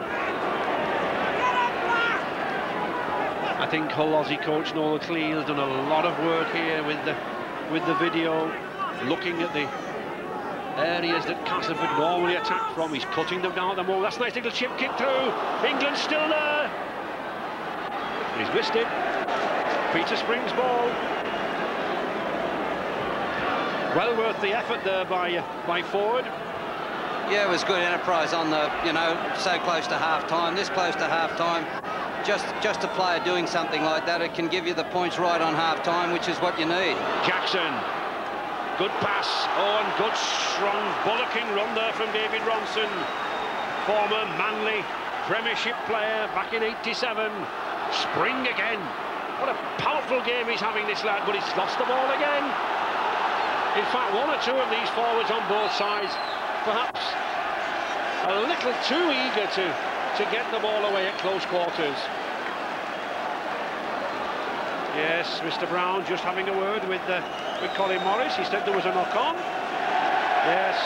I think Hull Aussie coach Noel Cleal has done a lot of work here with the video, looking at the areas that Castleford normally attack from. He's cutting them down at the moment. That's a nice little chip kick through. England's still there. He's missed it. Peter Spring's ball. Well worth the effort there by Ford. Yeah, it was good enterprise on the, so close to half-time. This close to half-time, just a player doing something like that, it can give you the points right on half-time, which is what you need. Jackson. Good pass. Oh, and good, strong, bullocking run there from David Ronson. Former Manly Premiership player back in '87. Spring again. What a powerful game he's having, this lad, but he's lost the ball again. In fact, 1 or 2 of these forwards on both sides, perhaps a little too eager to get the ball away at close quarters. Yes, Mr. Brown just having a word with Colin Morris. He said there was a knock-on. Yes,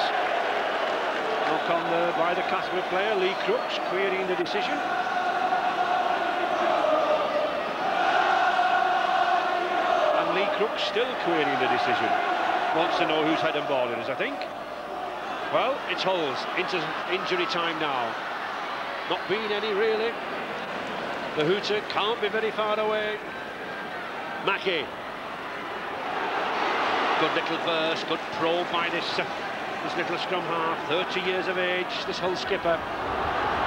knock-on there by the Castleford player, Lee Crooks, querying the decision. Lee Crooks still querying the decision. Wants to know whose head and ball it is, I think. Well, it's Hull's into injury time now. Not been any, really. The hooter can't be very far away. Mackie. Good little verse, good probe by this little scrum half. 30 years of age, this Hull skipper.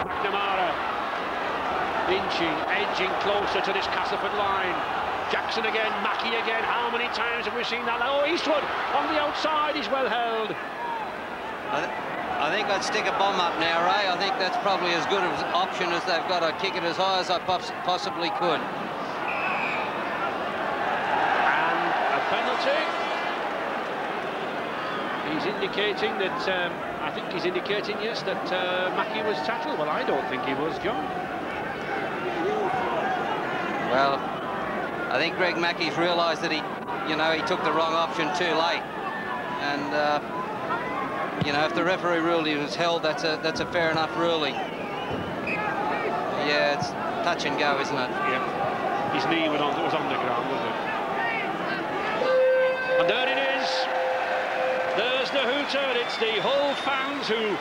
McNamara. Inching, edging closer to this Castleford line. Jackson again, Mackie again. How many times have we seen that? Oh, Eastwood on the outside, he's well held. I think I'd stick a bomb up now, Ray. I think that's probably as good an option as they've got. I'd kick it as high as I possibly could. And a penalty. He's indicating that, I think he's indicating, yes, that Mackie was tackled. Well, I don't think he was, John. Well, I think Greg Mackey's realised that he took the wrong option too late, and if the referee ruled he was held, that's a fair enough ruling. Yeah, it's touch and go, isn't it? Yeah. His knee was on the ground, wasn't it? And there it is. There's the hooter. It's the Hull fans who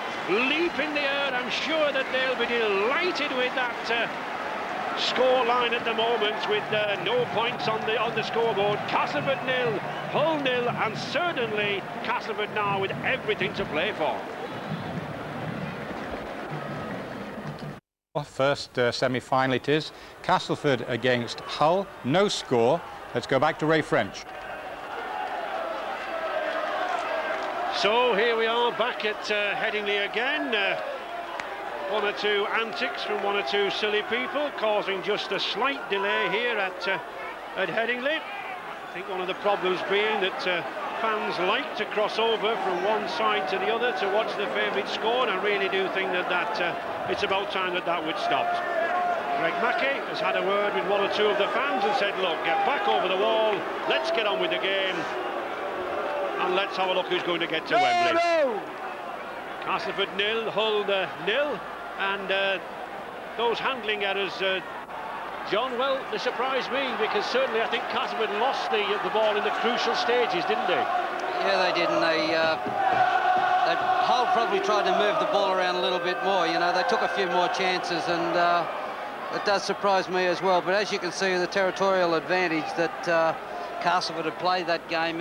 leap in the air. I'm sure that they'll be delighted with that. Score line at the moment, with no points on the scoreboard. Castleford 0, Hull 0, and certainly Castleford now with everything to play for. First semi-final it is. Castleford against Hull. No score. Let's go back to Ray French. So here we are back at Headingley again. One or two antics from one or two silly people causing just a slight delay here at Headingley. I think one of the problems being that fans like to cross over from one side to the other to watch the favourite score, and I really do think that it's about time that would stop. Greg Mackey has had a word with one or two of the fans and said, look, get back over the wall, let's get on with the game, and let's have a look who's going to get to Wembley. Castleford 0, Hull 0, and those handling errors, John, well, they surprised me, because certainly I think Castleford lost the ball in the crucial stages, didn't they? Yeah, they did, and Hull probably tried to move the ball around a little bit more. You know, they took a few more chances, and it does surprise me as well. But as you can see, the territorial advantage that Castleford had played that game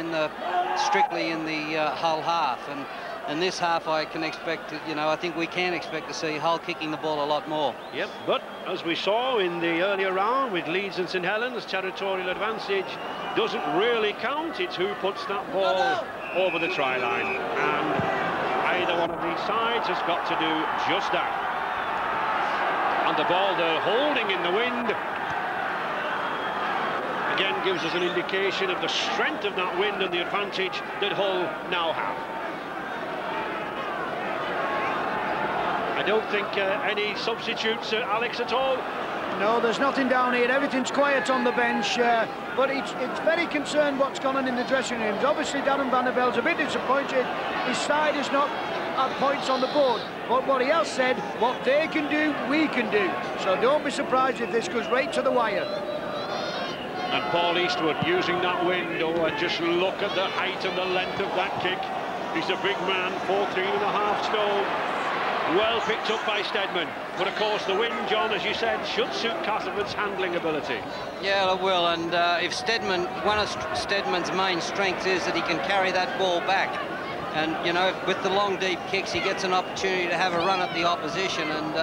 strictly in the Hull half, and in this half I can expect, I think we can expect to see Hull kicking the ball a lot more. Yep, but as we saw in the earlier round with Leeds and St Helens, territorial advantage doesn't really count. It's who puts that ball over the try line, and either one of these sides has got to do just that. And the ball they're holding in the wind again gives us an indication of the strength of that wind and the advantage that Hull now have. I don't think any substitutes, Alex, at all. No, there's nothing down here. Everything's quiet on the bench, but it's very concerned what's gone on in the dressing rooms. Obviously, Darren Van der Velde's a bit disappointed. His side is not at points on the board, but what he has said, what they can do, we can do. So don't be surprised if this goes right to the wire. And Paul Eastwood using that window, and just look at the height and the length of that kick. He's a big man, 14.5 stone. Well picked up by Steadman, but of course the wind, John, as you said, should suit Castleford's handling ability. Yeah, it will, and if one of Steadman's main strengths is that he can carry that ball back, and with the long deep kicks he gets an opportunity to have a run at the opposition, and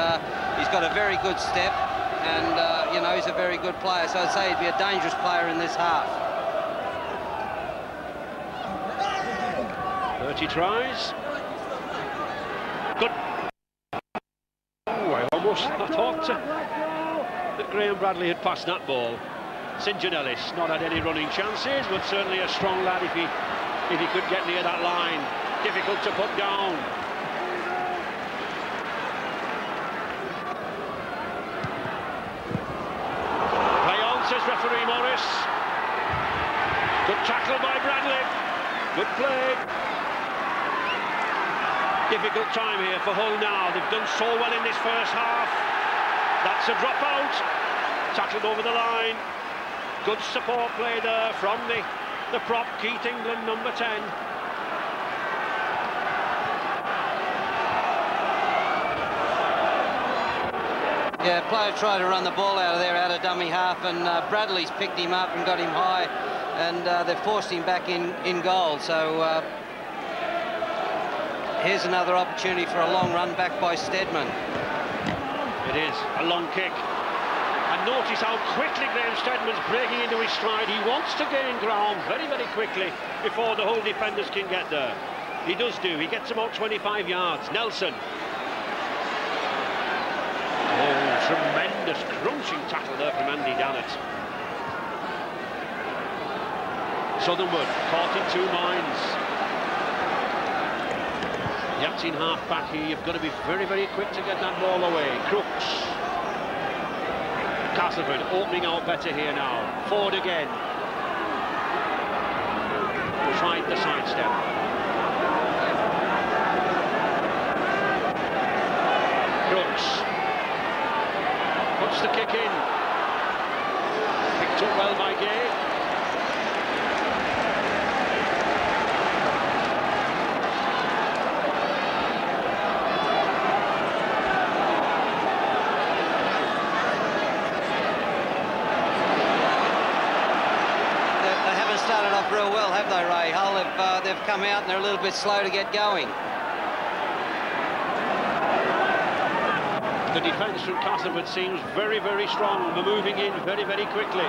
he's got a very good step, and he's a very good player, so I'd say he'd be a dangerous player in this half. 30 tries. Good. I thought that Graham Bradley had passed that ball. St John Ellis not had any running chances, but certainly a strong lad if he could get near that line. Difficult to put down. Play on, says referee Morris. Good tackle by Bradley. Good play. Difficult time here for Hull now. They've done so well in this first half. That's a drop out. Tackled over the line. Good support play there from the prop, Keith England, number 10. Yeah, player tried to run the ball out of dummy half, and Bradley's picked him up and got him high, and they've forced him back in goal. So here's another opportunity for a long run back by Steadman. It is a long kick. And notice how quickly Graham Steadman's breaking into his stride. He wants to gain ground very, very quickly before the Hull defenders can get there. He does do. He gets about 25 yards. Nelson. Oh, tremendous crunching tackle there from Andy Dannett. Southernwood caught in 2 minds. Yatin half back here, you've got to be very, very quick to get that ball away. Crooks. Castleford opening out better here now. Ford again. Tried the sidestep. Crooks. Puts the kick in. Picked up well by Gay. Real well, have they, Ray? Hull they've come out and they're a little bit slow to get going. The defence from Castleford seems very, very strong. They're moving in very, very quickly.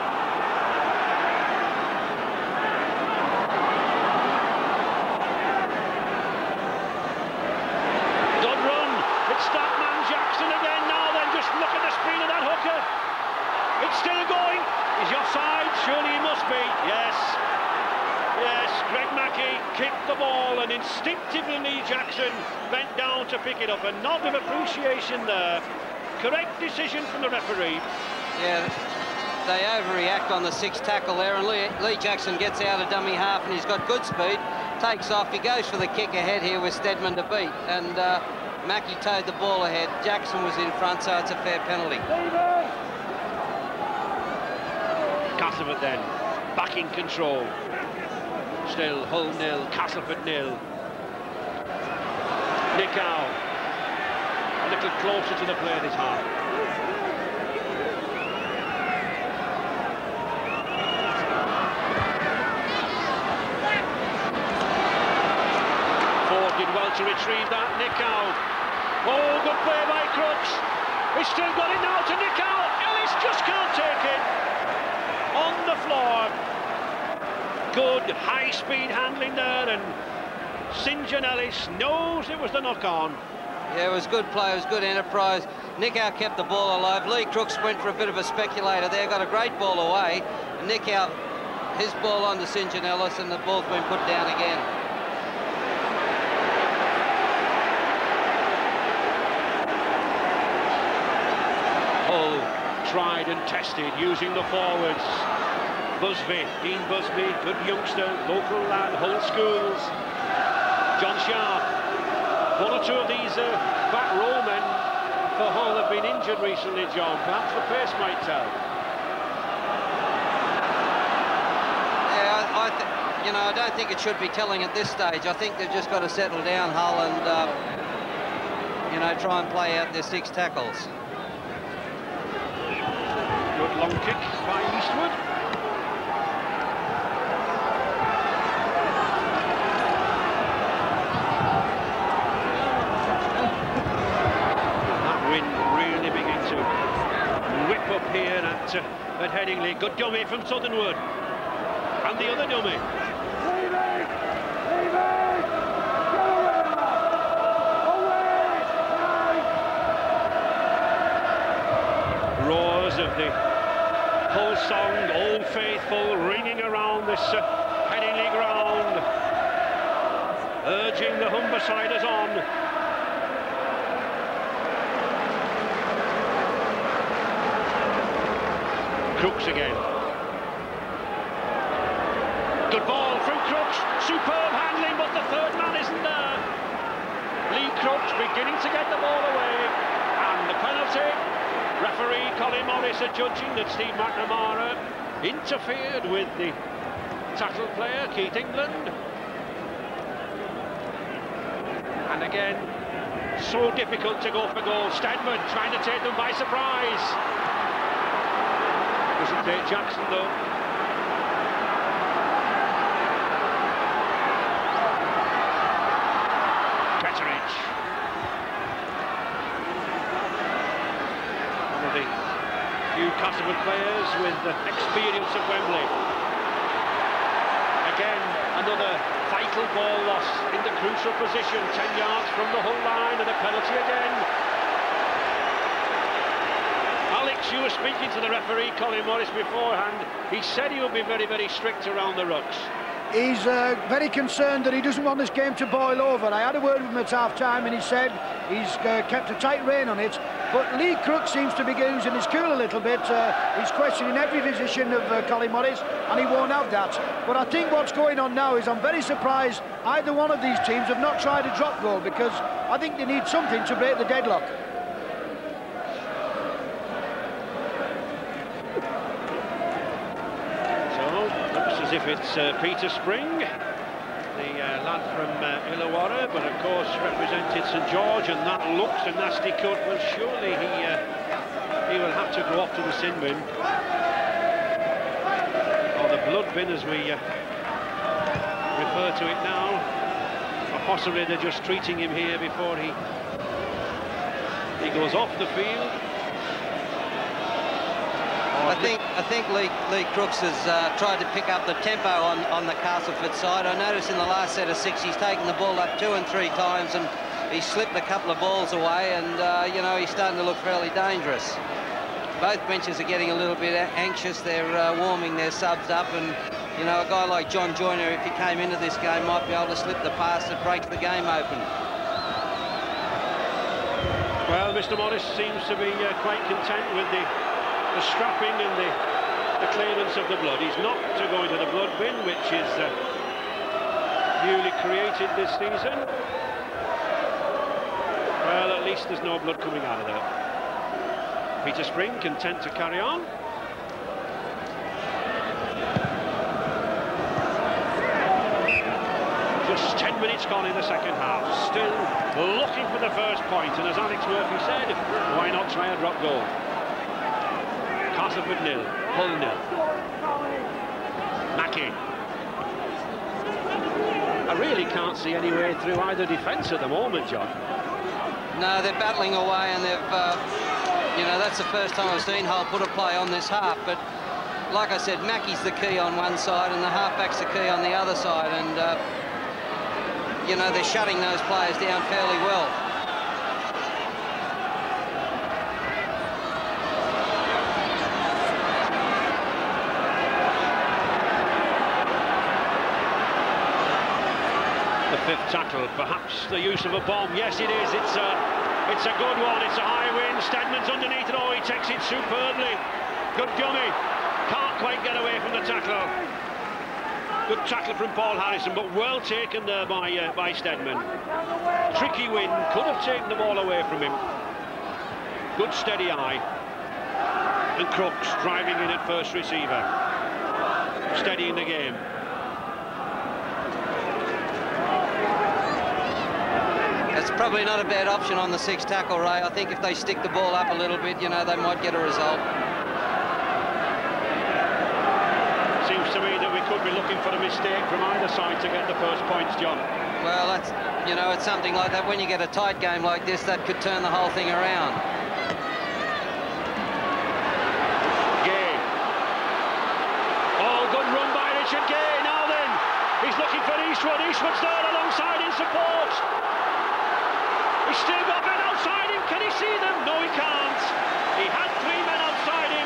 Busby, yes. Yes, Greg Mackey kicked the ball and instinctively Lee Jackson bent down to pick it up. A nod of appreciation there. Correct decision from the referee. Yeah, they overreact on the 6th tackle there, and Lee Jackson gets out of dummy half, and he's got good speed, takes off. He goes for the kick ahead here with Steadman to beat, and Mackey towed the ball ahead. Jackson was in front, so it's a fair penalty. Castleford then, back in control. Still Hull 0, Castleford 0. Nick Howe, a little closer to the play this half. Ford did well to retrieve that. Nick Howe. Oh, good play by Crooks. He's still got it now to Nick Howe. Ellis just can't take it. On the floor. Good high-speed handling there, and St John Ellis knows it was the knock-on. Yeah, it was good play, it was good enterprise. Nick Howe kept the ball alive. Lee Crooks went for a bit of a speculator there, got a great ball away. And Nick Howe, his ball on to St John Ellis, and the ball's been put down again. Hull tried and tested using the forwards. Busby, Dean Busby, good youngster, local lad, Hull schools. John Sharp. One or two of these back row men for Hull have been injured recently, John. Perhaps the pace might tell. Yeah, you know, I don't think it should be telling at this stage. I think they've just got to settle down, Hull, and you know, try and play out their 6 tackles. Good long kick by Eastwood. Up here at Headingley. Good dummy from Southernwood. And the other dummy. Roars of the Hull song, Old Faithful, ringing around this Headingley ground, urging the Humbersiders on. Crooks again. Good ball from Crooks. Superb handling, but the third man isn't there. Lee Crooks beginning to get the ball away. And the penalty. Referee Colin Morris adjudging that Steve McNamara interfered with the tackle player, Keith England. And again, so difficult to go for goal. Steadman trying to take them by surprise. Doesn't take Jackson though. Betteridge. One of the few Castleford players with the experience of Wembley. Again, another vital ball loss in the crucial position, 10 yards from the Hull line, and a penalty again. Alex, you were speaking to the referee, Colin Morris, beforehand. He said he would be very, very strict around the rucks. He's very concerned that he doesn't want this game to boil over. I had a word with him at half-time, and he said he's kept a tight rein on it. But Lee Crooks seems to be losing his cool a little bit. He's questioning every decision of Colin Morris, and he won't have that. But I think what's going on now is I'm very surprised either one of these teams have not tried a drop goal, because I think they need something to break the deadlock. As if it's Peter Spring, the lad from Illawarra, but of course represented St George, and that looks a nasty cut. Well, surely he will have to go off to the sin bin, or the blood bin as we refer to it now, or possibly they're just treating him here before he goes off the field. I think Lee Crooks has tried to pick up the tempo on the Castleford side. I noticed in the last set of 6 he's taken the ball up 2 and 3 times, and he's slipped a couple of balls away, and you know, he's starting to look fairly dangerous. both benches are getting a little bit anxious. They're warming their subs up, and you know, a guy like John Joyner, if he came into this game, might be able to slip the pass that breaks the game open. Well, Mr. Morris seems to be quite content with the strapping and the clearance of the blood. He's not to go into the blood bin, which is newly created this season. Well, at least there's no blood coming out of there. Peter Spring content to carry on. Just 10 minutes gone in the second half. Still looking for the first point, and as Alex Murphy said, why not try a drop goal? Castleford 0, Hull 0. Mackie. I really can't see any way through either defence at the moment, John. No, they're battling away, and they've, you know, that's the first time I've seen Hull put a play on this half. But like I said, Mackie's the key on one side, and the halfback's the key on the other side, and you know, they're shutting those players down fairly well. Fifth tackle, perhaps the use of a bomb. Yes, it is. It's a good one. It's a high win. Stedman's underneath it. Oh, he takes it superbly. Good dummy. Can't quite get away from the tackle. Good tackle from Paul Harrison, but well taken there by Stedman. Tricky win. Could have taken the ball away from him. Good steady eye. And Crooks driving in at first receiver. Steadying the game. It's probably not a bad option on the sixth tackle, Ray. I think if they stick the ball up a little bit, you know, they might get a result. Seems to me that we could be looking for a mistake from either side to get the first points, John. Well, that's, you know, it's something like that. When you get a tight game like this, that could turn the whole thing around. Gay. Oh, good run by Richard Gay. Now then, he's looking for Eastwood. Eastwood's there alongside in support. He's still got men outside him. Can he see them? No, he can't. He had three men outside him,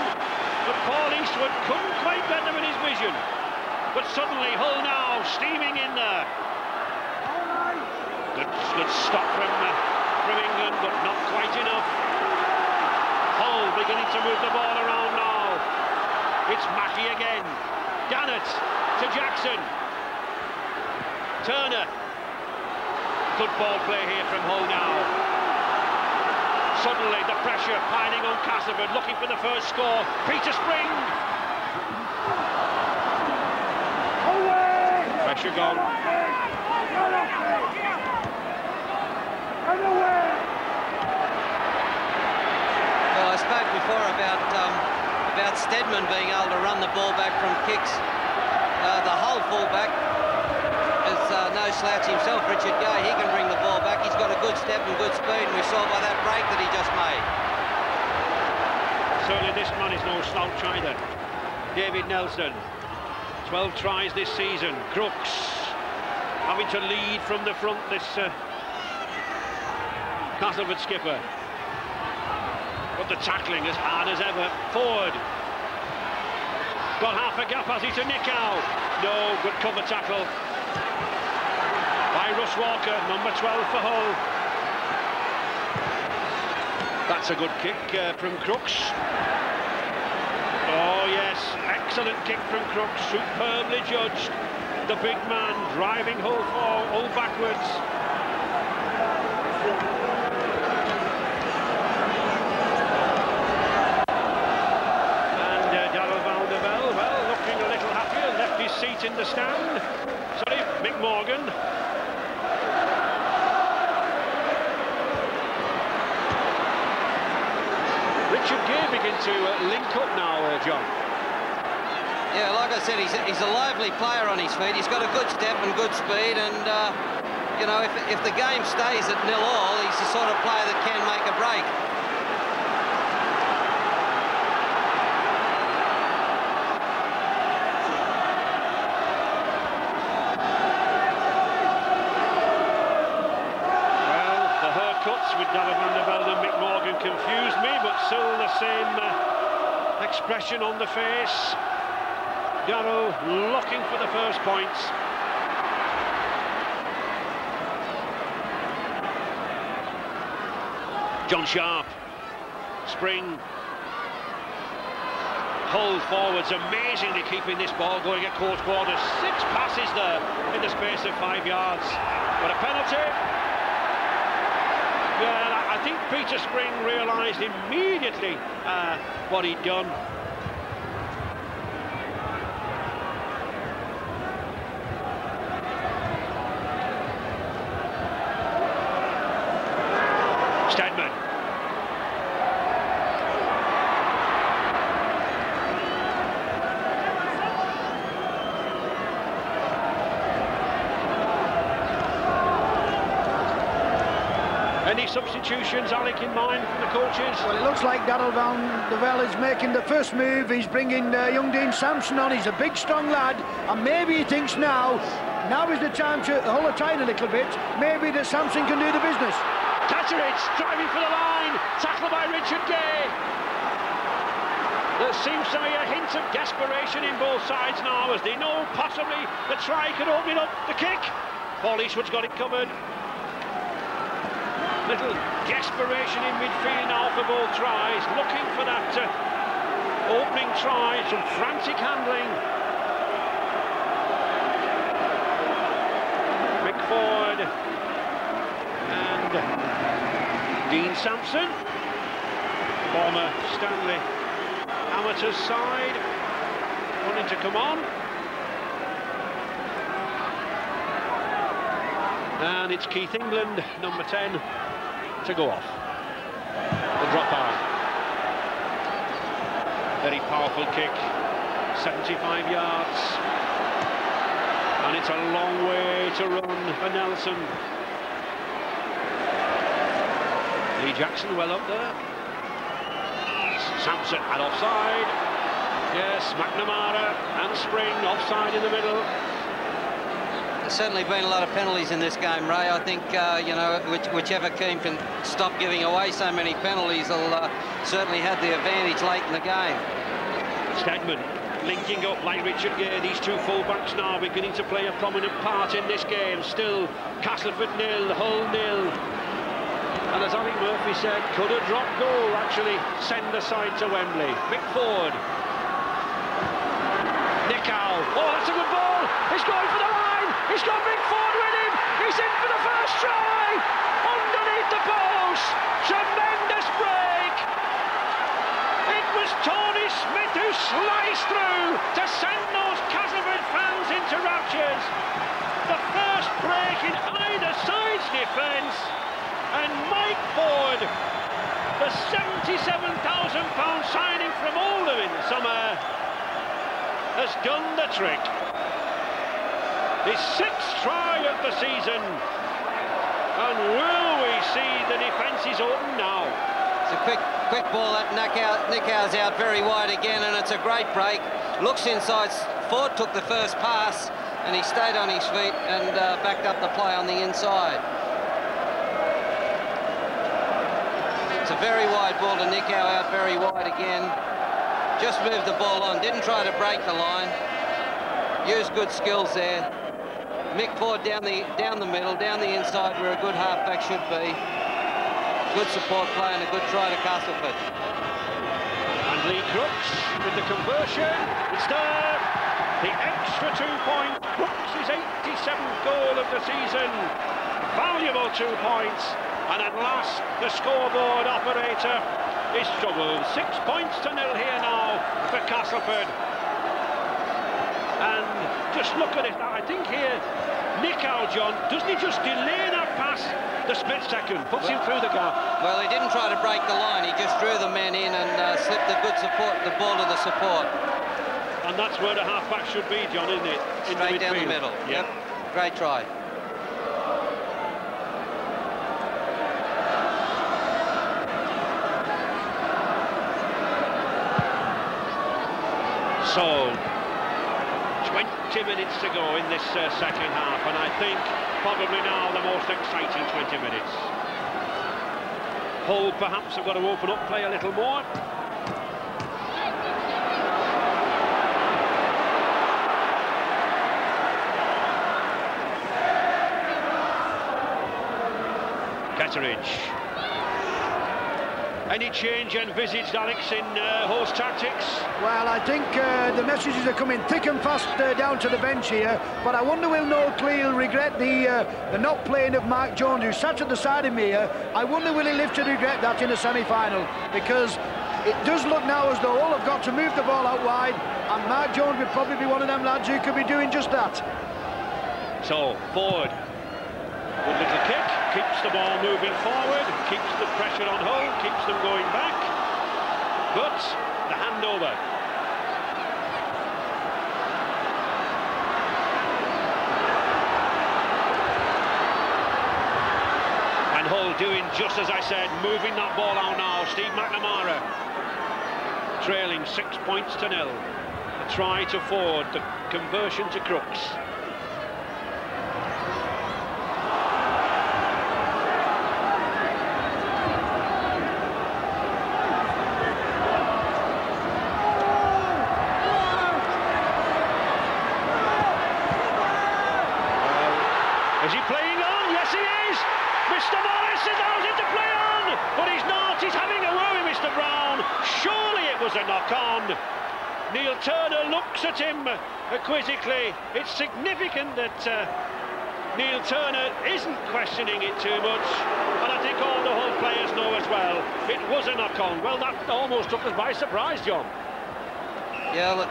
but Paul Eastwood couldn't quite get them in his vision. But suddenly, Hull now steaming in there. Good stop from England, but not quite enough. Hull beginning to move the ball around now. It's Mackie again. Gannett to Jackson. Turner. Good ball play here from Hull now. Suddenly the pressure piling on Castleford, looking for the first score. Peter Spring. Pressure gone. Well, I spoke before about Stedman being able to run the ball back from kicks. The Hull fullback is no slouch himself, Richard Gay. He can bring the ball back. He's got a good step and good speed, and we saw by that break that he just made. Certainly this man is no slouch either. David Nelson, 12 tries this season. Crooks having to lead from the front, this Castleford skipper. But the tackling as hard as ever. Forward. Got half a gap, has he, to nick out? No, good cover tackle by Russ Walker, number 12 for Hull. That's a good kick from Crooks. Oh yes, excellent kick from Crooks, superbly judged. The big man driving Hull backwards. And Darryl Vandervelde, well, looking a little happier, left his seat in the stand. Sorry, Mick Morgan. Richard Gay begin to link up now, John. Yeah, like I said, he's a lively player on his feet. He's got a good step and good speed, and you know, if the game stays at 0-0, he's the sort of player that can make a break. With Darryl Vandervelde and Mick Morgan confused me, but still the expression on the face. Darrow looking for the first points. John Sharp. Spring. Hull forwards amazingly keeping this ball going at close quarters. 6 passes there in the space of 5 yards. But a penalty. Yeah, I think Peter Spring realised immediately what he'd done. Stedman. Any substitutions, Alec, in mind from the coaches? Well, it looks like Darrell Van de Vel is making the first move. He's bringing young Dean Sampson on. He's a big, strong lad, and maybe he thinks now is the time to hold a tight a little bit. Maybe that Sampson can do the business. Tatteridge driving for the line, tackled by Richard Gay. There seems to be a hint of desperation in both sides now, as they know possibly the try could open up the kick. Paul Eastwood's got it covered. Little desperation in midfield now for both tries, looking for that opening try, some frantic handling. Mickford and Dean Sampson, former Stanley Amateurs side, wanting to come on. And it's Keith England, number 10, to go off. The drop arm. Very powerful kick, 75 yards. And it's a long way to run for Nelson. Lee Jackson well up there. Sampson at offside. Yes, McNamara and Spring offside in the middle. There's certainly been a lot of penalties in this game, Ray. I think, you know, whichever team can stop giving away so many penalties will certainly have the advantage late in the game. Stedman linking up like Richard Gay. These two full-backs now beginning to play a prominent part in this game. Still, Castleford 0, Hull 0. And as Alec Murphy said, could a drop goal actually send the side to Wembley. Mickford. Nickow. Oh, that's a good ball. He's going for the line. He's got Mickford with him. He's in for the first try. Underneath the post. Tremendous break. It was Tony Smith who sliced through to send those Castleford fans into raptures. The first break in either side's defence. And Mike Ford, the £77,000 signing from Oldham in the summer, has done the trick. His 6th try of the season. And will we see the defence is open now? It's a quick ball that Nickow's out very wide again, and it's a great break. Looks inside. Ford took the first pass, and he stayed on his feet and backed up the play on the inside. It's a very wide ball to Nickow, out very wide again. Just moved the ball on, didn't try to break the line. Used good skills there. Mickford down the middle, down the inside where a good halfback should be. Good support play and a good try to Castleford. And Lee Crooks with the conversion. It's there. The extra 2 point. Crooks' 87th goal of the season. Valuable 2 points. And at last, the scoreboard operator is struggled. 6 points to 0 here now for Castleford. And just look at it. I think here, Nickow, John, doesn't he just delay that pass the split second, puts him through the gap? Well, he didn't try to break the line. He just drew the men in and slipped the ball to the support. And that's where the halfback should be, John, isn't it? Straight down the middle. Yep. Great try. So, 20 minutes to go in this second half, and I think probably now the most exciting 20 minutes. Hull perhaps have got to open up play a little more. Ketteridge. Any change envisaged, Alex, in host tactics? Well, I think the messages are coming thick and fast down to the bench here, but I wonder will Noel Cleal regret the not playing of Mark Jones, who sat at the side of me here. I wonder will he live to regret that in the semi-final, because it does look now as though all have got to move the ball out wide, and Mark Jones would probably be one of them lads who could be doing just that. So, forward. Good little kick, keeps the ball moving forward, keeps the pressure on hold, keeps them going back. But the handover. And Hull doing just as I said, moving that ball out now. Steve McNamara trailing 6 points to 0. The try to Ford, the conversion to Crooks. Is he playing on? Yes, he is! Mr. Morris is out to play on! But he's not, he's having a row with Mr. Brown. Surely it was a knock-on. Neil Turner looks at him quizzically. It's significant that Neil Turner isn't questioning it too much. And I think all the Hull players know as well. It was a knock-on. Well, that almost took us by surprise, John. Yeah, look.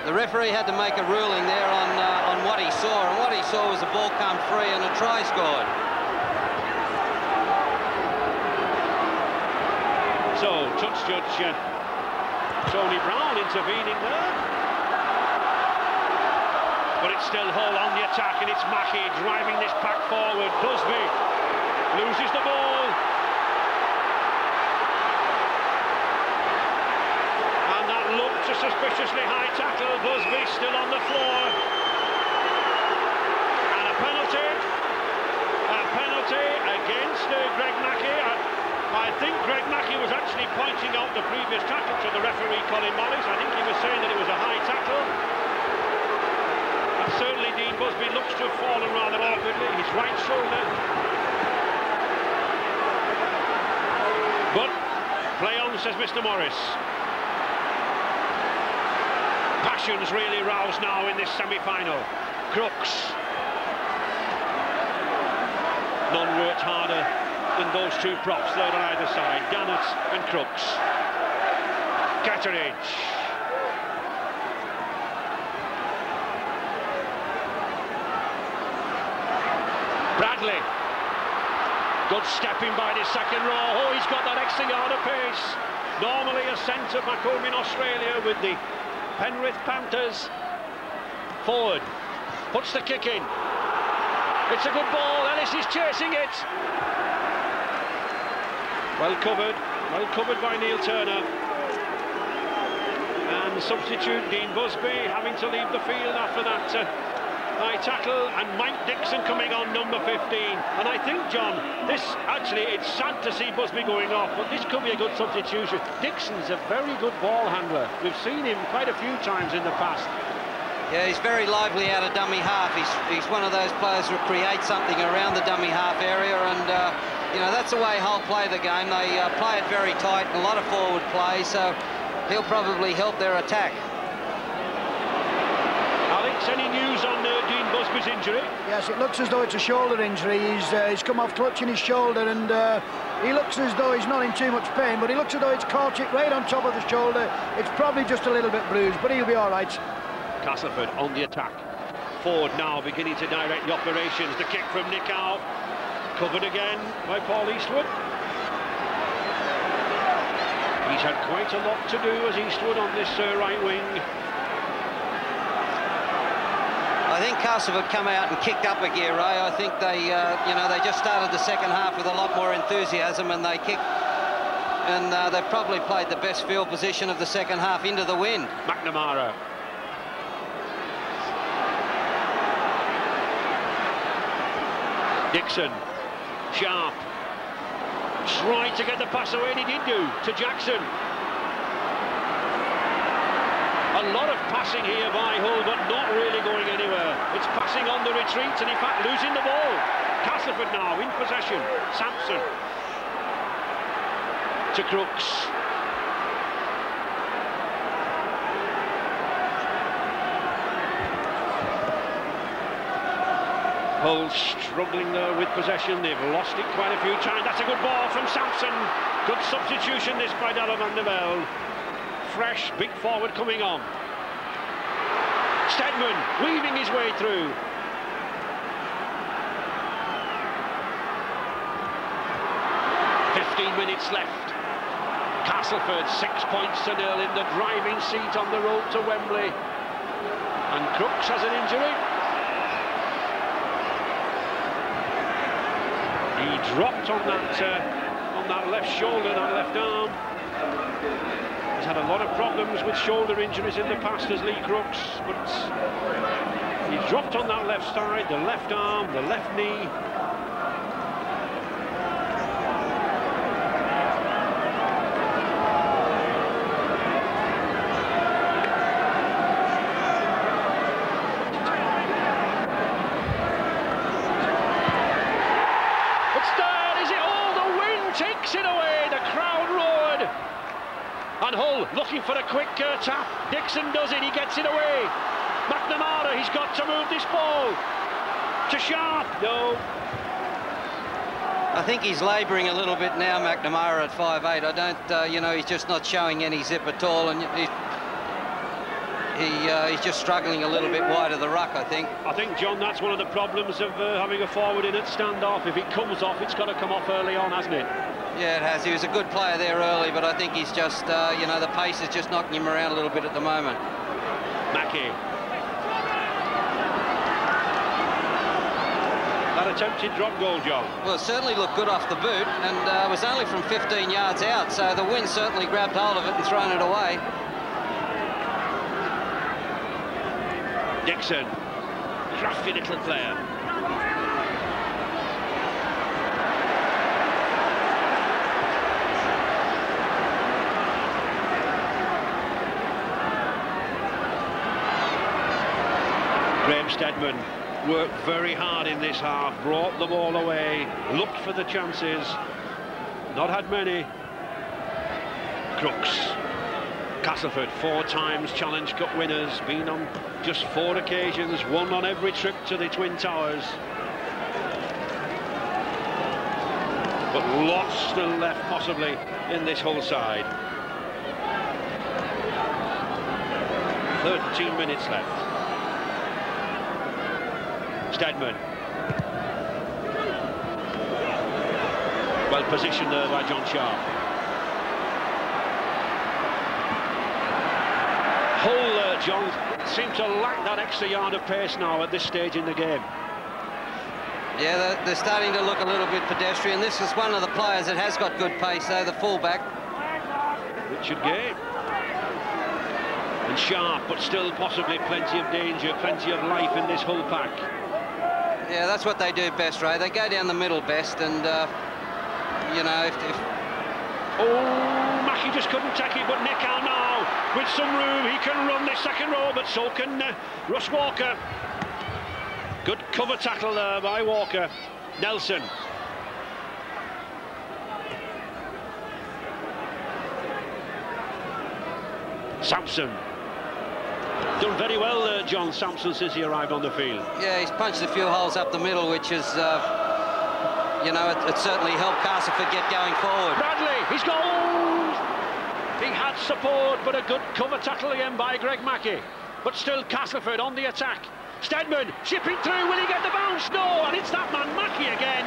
The referee had to make a ruling there on what he saw, and what he saw was the ball come free and a try scored. So, touch judge Tony Brown intervening there. But it's still Hull on the attack, and it's Mackey driving this pack forward. Busby loses the ball. Looked a suspiciously high tackle. Busby still on the floor, and a penalty against Greg Mackey. I think Greg Mackey was actually pointing out the previous tackle to the referee Colin Morris. I think he was saying that it was a high tackle, and certainly Dean Busby looks to have fallen rather awkwardly, his right shoulder. But play on, says Mr. Morris. Passions really roused now in this semi-final. Crooks. None worked harder than those two props there on either side, Gannett and Crooks. Ketteridge. Bradley. Good stepping by the second row. Oh, he's got that extra yard of pace. Normally a centre back home in Australia with the Penrith Panthers. Forward, puts the kick in. It's a good ball. Ellis is chasing it. Well covered by Neil Turner. And the substitute, Dean Busby, having to leave the field after that high tackle, and Mike Dixon coming on, number 15. And I think, John, this actually, it's sad to see Busby going off, but this could be a good substitution. Dixon's a very good ball handler. We've seen him quite a few times in the past. Yeah, he's very lively out of dummy half. He's one of those players who create something around the dummy half area, and you know, that's the way Hull play the game. They play it very tight, and a lot of forward play, so he'll probably help their attack. Alex, any news on Dean Busby's injury? Yes, it looks as though it's a shoulder injury. He's come off clutching his shoulder, and he looks as though he's not in too much pain, but he looks as though it's caught it right on top of the shoulder. It's probably just a little bit bruised, but he'll be all right. Castleford on the attack. Ford now beginning to direct the operations. The kick from Nick Howe. Covered again by Paul Eastwood. He's had quite a lot to do as Eastwood on this right wing. I think Castleford come out and kicked up a gear, Ray. I think they, you know, they just started the second half with a lot more enthusiasm, and they kicked, and they probably played the best field position of the second half into the wind. McNamara. Dixon. Sharp. Tried to get the pass away, and he did do, to Jackson. A lot of passing here by Hull, but not really going anywhere. It's passing on the retreat, and in fact losing the ball. Castleford now in possession. Sampson to Crooks. Hull struggling there with possession. They've lost it quite a few times. That's a good ball from Sampson. Good substitution this by Darrell van der Velde. Fresh, big forward coming on. Stedman weaving his way through. Minutes left. Castleford 6 points to 0 in the driving seat on the road to Wembley. And Crooks has an injury. He dropped on that left shoulder, that left arm. He's had a lot of problems with shoulder injuries in the past as Lee Crooks, but he dropped on that left side, the left arm, the left knee. Hull looking for a quick tap. Dixon does it, he gets it away. McNamara, he's got to move this ball to Sharp. No. I think he's labouring a little bit now, McNamara at 5'8". I don't, you know, he's just not showing any zip at all, and he's just struggling a little bit wide of the ruck, I think. I think, John, that's one of the problems of having a forward in at standoff. If it comes off, it's got to come off early on, hasn't it? Yeah, it has. He was a good player there early, but I think he's just, you know, the pace is just knocking him around a little bit at the moment. Mackie. That attempted drop goal, John. Well, it certainly looked good off the boot, and was only from 15 yards out, so the wind certainly grabbed hold of it and thrown it away. Dixon. Crafty little player. Stedman worked very hard in this half, brought the ball away, looked for the chances, not had many. Crooks. Castleford, 4 times Challenge Cup winners, been on just 4 occasions, 1 on every trip to the Twin Towers. But lots still left possibly in this Hull side. 13 minutes left. Stedman. Well positioned there by John Sharp. Hull, John, seem to lack that extra yard of pace now at this stage in the game. Yeah, they're starting to look a little bit pedestrian. This is one of the players that has got good pace, though, the fullback. Richard Gay. And Sharp, but still possibly plenty of danger, plenty of life in this Hull pack. Yeah, that's what they do best, Ray. They go down the middle best, and, you know, if... Oh, Mackie just couldn't take it, but Nickal now, with some room, he can run this second row, but so can Russ Walker. Good cover tackle there by Walker. Nelson. Sampson. Done very well, John Sampson, since he arrived on the field. Yeah, he's punched a few holes up the middle, which is, you know, it certainly helped Castleford get going forward. Bradley, he's gone! He had support, but a good cover tackle again by Greg Mackie. But still Castleford on the attack. Stedman chipping through, will he get the bounce? No, and it's that man Mackie again.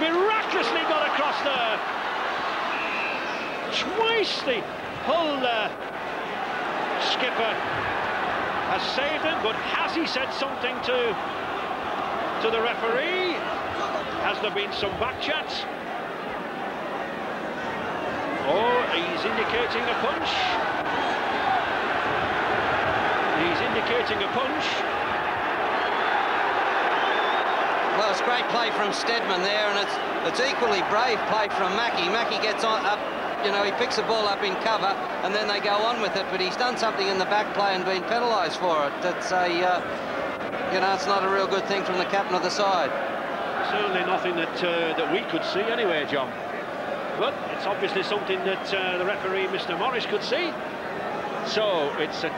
Miraculously got across there. Twice the Hull skipper has saved him, but has he said something to the referee? Has there been some back chats? Oh, he's indicating a punch. He's indicating a punch. Well, it's great play from Stedman there, and it's equally brave play from Mackie. Mackie gets on up. You know, he picks the ball up in cover, and then they go on with it, but he's done something in the back play and been penalised for it. That's a, you know, it's not a real good thing from the captain of the side. certainly nothing that we could see anyway, John. But it's obviously something that the referee, Mr. Morris, could see. So it's a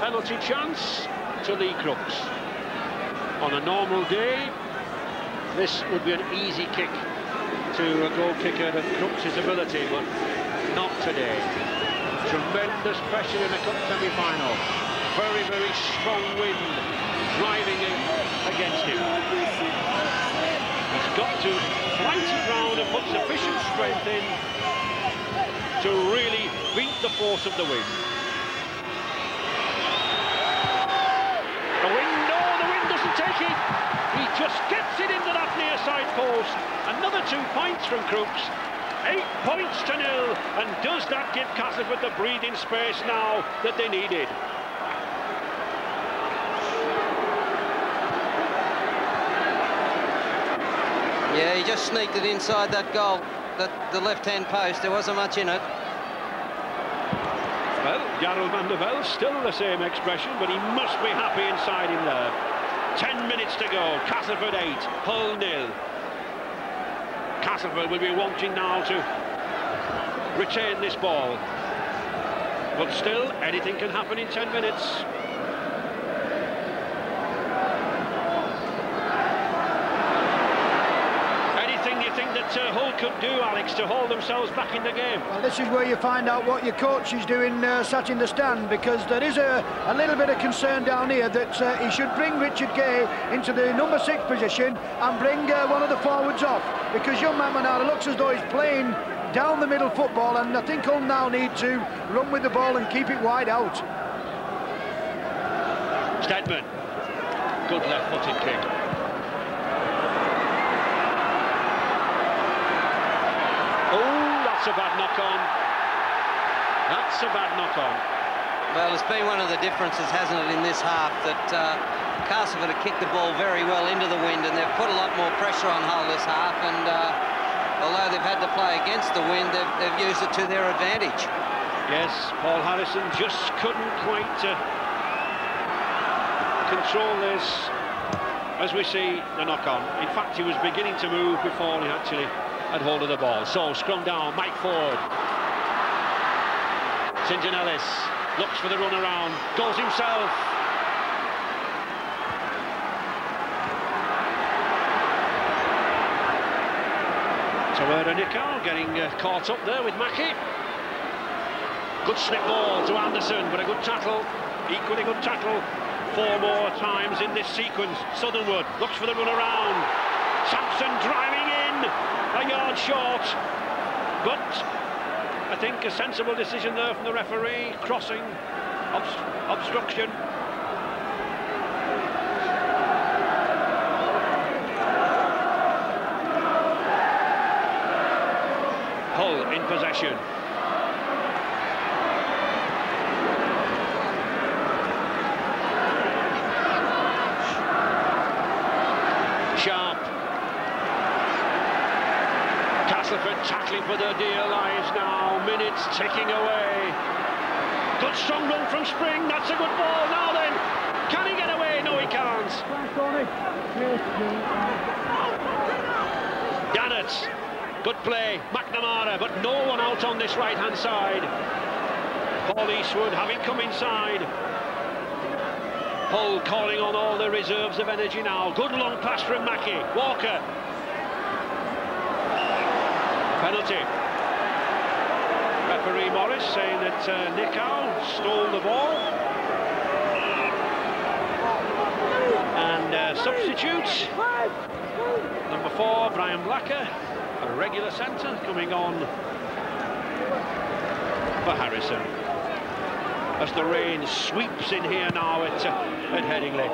penalty chance to Lee Crooks. On a normal day, this would be an easy kick to a goal kicker of Crooks' ability, but not today. Tremendous pressure in a cup semi-final. Very, very strong wind driving it against him. He's got to flight it round and put sufficient strength in to really beat the force of the wind. The wind doesn't take it. He just gets it into that near side post. Another 2 points from Crooks. 8 points to 0. And does that give Castleford the breathing space now that they needed? Yeah, he just sneaked it inside that goal, the left-hand post. There wasn't much in it. Well, Jarl van der Velde, still the same expression, but he must be happy inside him there. 10 minutes to go. Castleford 8, Hull 0. Castleford will be wanting now to retain this ball. But still, anything can happen in 10 minutes. Hull could do, Alex, to hold themselves back in the game? Well, this is where you find out what your coach is doing sat in the stand, because there is a little bit of concern down here that he should bring Richard Gay into the number 6 position and bring one of the forwards off, because young man Manara looks as though he's playing down the middle football, and I think Hull now need to run with the ball and keep it wide out. Stedman, good left-footed kick. That's a bad knock-on. That's a bad knock-on. Well, it's been one of the differences, hasn't it, in this half, that Castleford have kicked the ball very well into the wind, and they've put a lot more pressure on Hull this half, and although they've had to play against the wind, they've used it to their advantage. Yes, Paul Harrison just couldn't quite control this, as we see the knock-on. In fact, he was beginning to move before he actually had hold of the ball. So scrum down, Mike Ford. St. John Ellis looks for the run around, goes himself. Tawera Nikau getting caught up there with Mackie. Good slip ball to Anderson, but a good tackle, equally good tackle. 4 more times in this sequence. Southernwood looks for the run around. Sampson driving in, a yard short, but I think a sensible decision there from the referee. Crossing, obstruction. Hull in possession. Sharp. Castleford tackling for their dear lives now. Minutes ticking away. Good strong run from Spring. That's a good ball. Now then, can he get away? No, he can't. Dannett. Good play. McNamara, but no one out on this right-hand side. Paul Eastwood having come inside. Hull calling on all the reserves of energy now. Good long pass from Mackie. Walker. Penalty. Referee Morris saying that Nikau stole the ball. And substitutes. Number 4, Brian Blacker, a regular centre, coming on for Harrison. As the rain sweeps in here now at Headingley.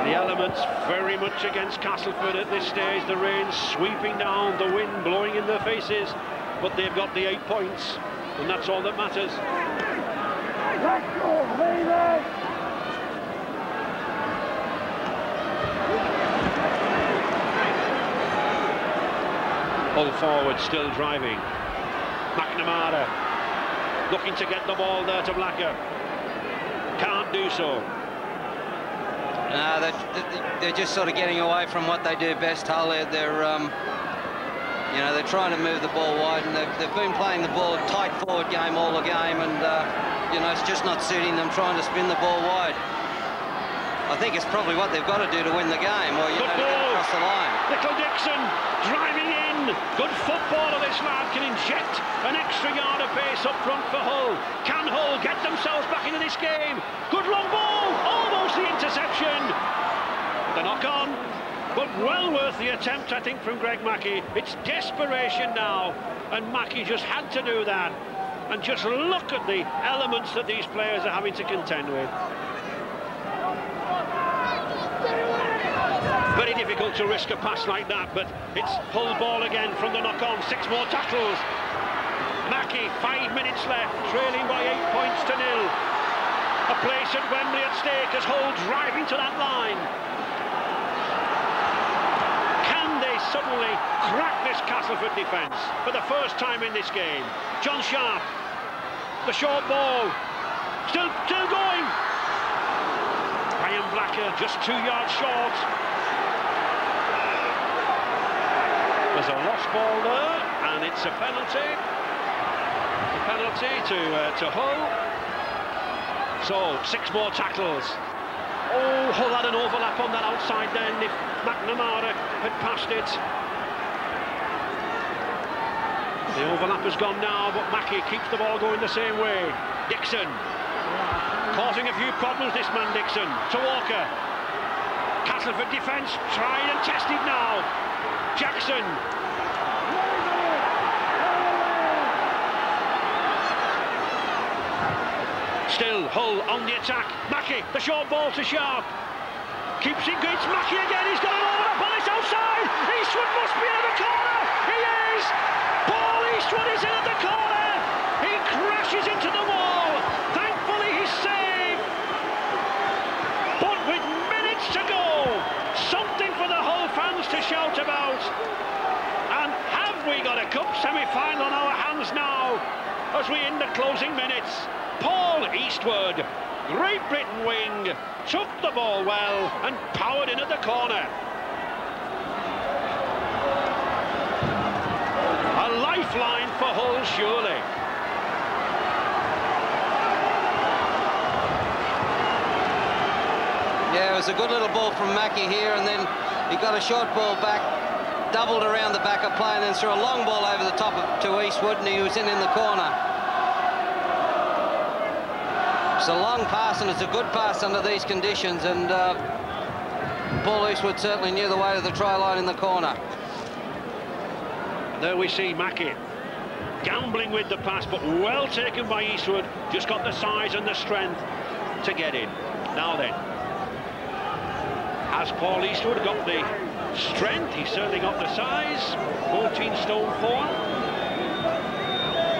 The elements very much against Castleford at this stage. The rain sweeping down, the wind blowing in their faces, but they've got the 8 points, and that's all that matters. Hull forward still driving. McNamara looking to get the ball there to Blacker. Can't do so. No, they're just sort of getting away from what they do best, Hull. You know, they're trying to move the ball wide, and they've been playing the ball tight forward game all the game, and you know, it's just not suiting them trying to spin the ball wide. I think it's probably what they've got to do to win the game, or you know, to get across the line. Little Dixon driving in. Good footballer, this lad can inject an extra yard of pace up front for Hull. Can Hull get themselves back into this game? Good long ball, almost the interception. The knock on. But well worth the attempt, I think, from Greg Mackey. It's desperation now, and Mackey just had to do that. And just look at the elements that these players are having to contend with. Very difficult to risk a pass like that, but it's Hull ball again from the knock-on. 6 more tackles. Mackey, 5 minutes left, trailing by 8 points to 0. A place at Wembley at stake as Hull driving to that line. Suddenly crack this Castleford defence for the first time in this game. John Sharp, the short ball, still going. Ryan Blacker just 2 yards short. There's a lost ball there, and it's a penalty. A penalty to Hull. So 6 more tackles. Oh, Hull had an overlap on that outside then if McNamara had passed it. The overlap has gone now, but Mackey keeps the ball going the same way. Dixon, causing a few problems, this man Dixon, to Walker. Castleford defence, tried and tested now. Jackson. Still, Hull on the attack. Mackey, the short ball to Sharp. Keeps it good. It's Mackey again. He's got an overlap on this outside. Eastwood must be in the corner. He is. Paul Eastwood is in at the corner. He crashes into the wall. Thankfully, he's saved. But with minutes to go, something for the Hull fans to shout about. And have we got a cup semi-final on our hands now as we in the closing minutes? Paul Eastwood, Great Britain wing, took the ball well and powered in at the corner. A lifeline for Hull, surely. Yeah, it was a good little ball from Mackey here, and then he got a short ball back, doubled around the back of play, and then threw a long ball over the top to Eastwood, and he was in the corner. It's a long pass, and it's a good pass under these conditions, and Paul Eastwood certainly knew the way to the try line in the corner. There we see Mackey gambling with the pass, but well taken by Eastwood. Just got the size and the strength to get in. Now then, has Paul Eastwood got the strength? He's certainly got the size. 14 stone 4.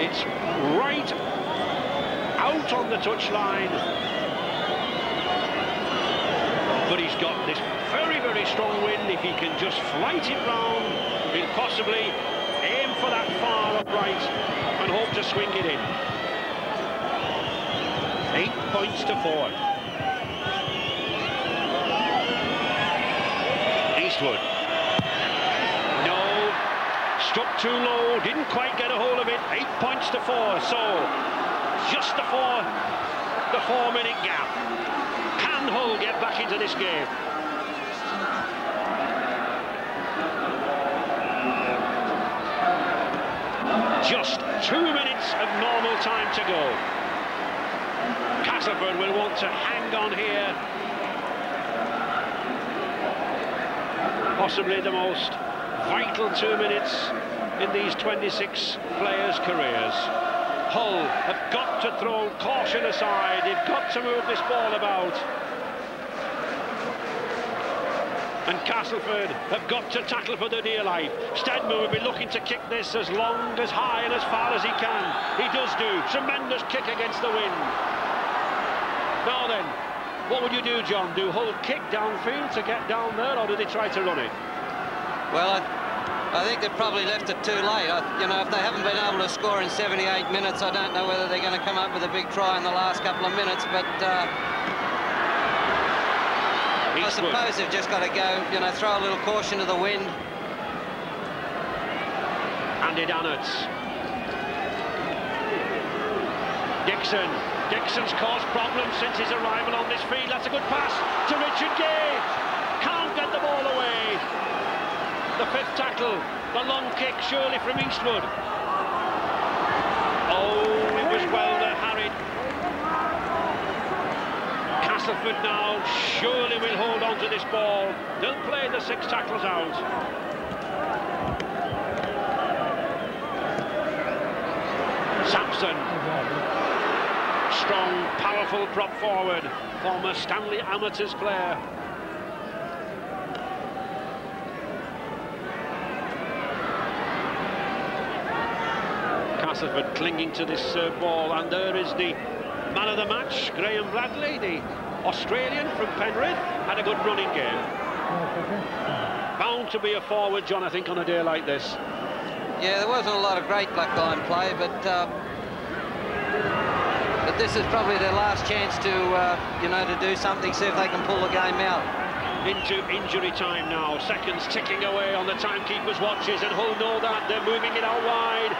It's right out on the touchline, but he's got this very, very strong wind. If he can just flight it round, he'll possibly aim for that far upright and hope to swing it in. 8 points to 4. Eastwood. No, struck too low, didn't quite get a hold of it. 8 points to 4, so just the 4-minute gap. Can Hull get back into this game? Just 2 minutes of normal time to go. Castleford will want to hang on here. Possibly the most vital 2 minutes in these 26 players' careers. Hull have got to throw caution aside. They've got to move this ball about. And Castleford have got to tackle for their dear life. Stedman will be looking to kick this as long, as high and as far as he can. He does do. Tremendous kick against the wind. Now then, what would you do, John? Do Hull kick downfield to get down there, or do they try to run it? Well, I think they've probably left it too late. You know, if they haven't been able to score in 78 minutes, I don't know whether they're going to come up with a big try in the last couple of minutes, but I suppose they've just got to go, you know, throw a little caution to the wind. Andy Dannett. Dixon's caused problems since his arrival on this field. That's a good pass to Richard Gay. Can't get the ball away. The 5th tackle, the long kick surely from Eastwood. Oh, it was well harried. Castleford now surely will hold on to this ball. They'll play the 6 tackles out. Sampson. Strong, powerful prop forward, former Stanley Amateurs player. Castleford clinging to this ball, and there is the man of the match, Graham Bradley, the Australian from Penrith, had a good running game. Bound to be a forward, John, I think, on a day like this. Yeah, there wasn't a lot of great black-line play, but this is probably their last chance to, you know, to do something, see if they can pull the game out. Into injury time now, seconds ticking away on the timekeeper's watches, and Hull know that. They're moving it out wide.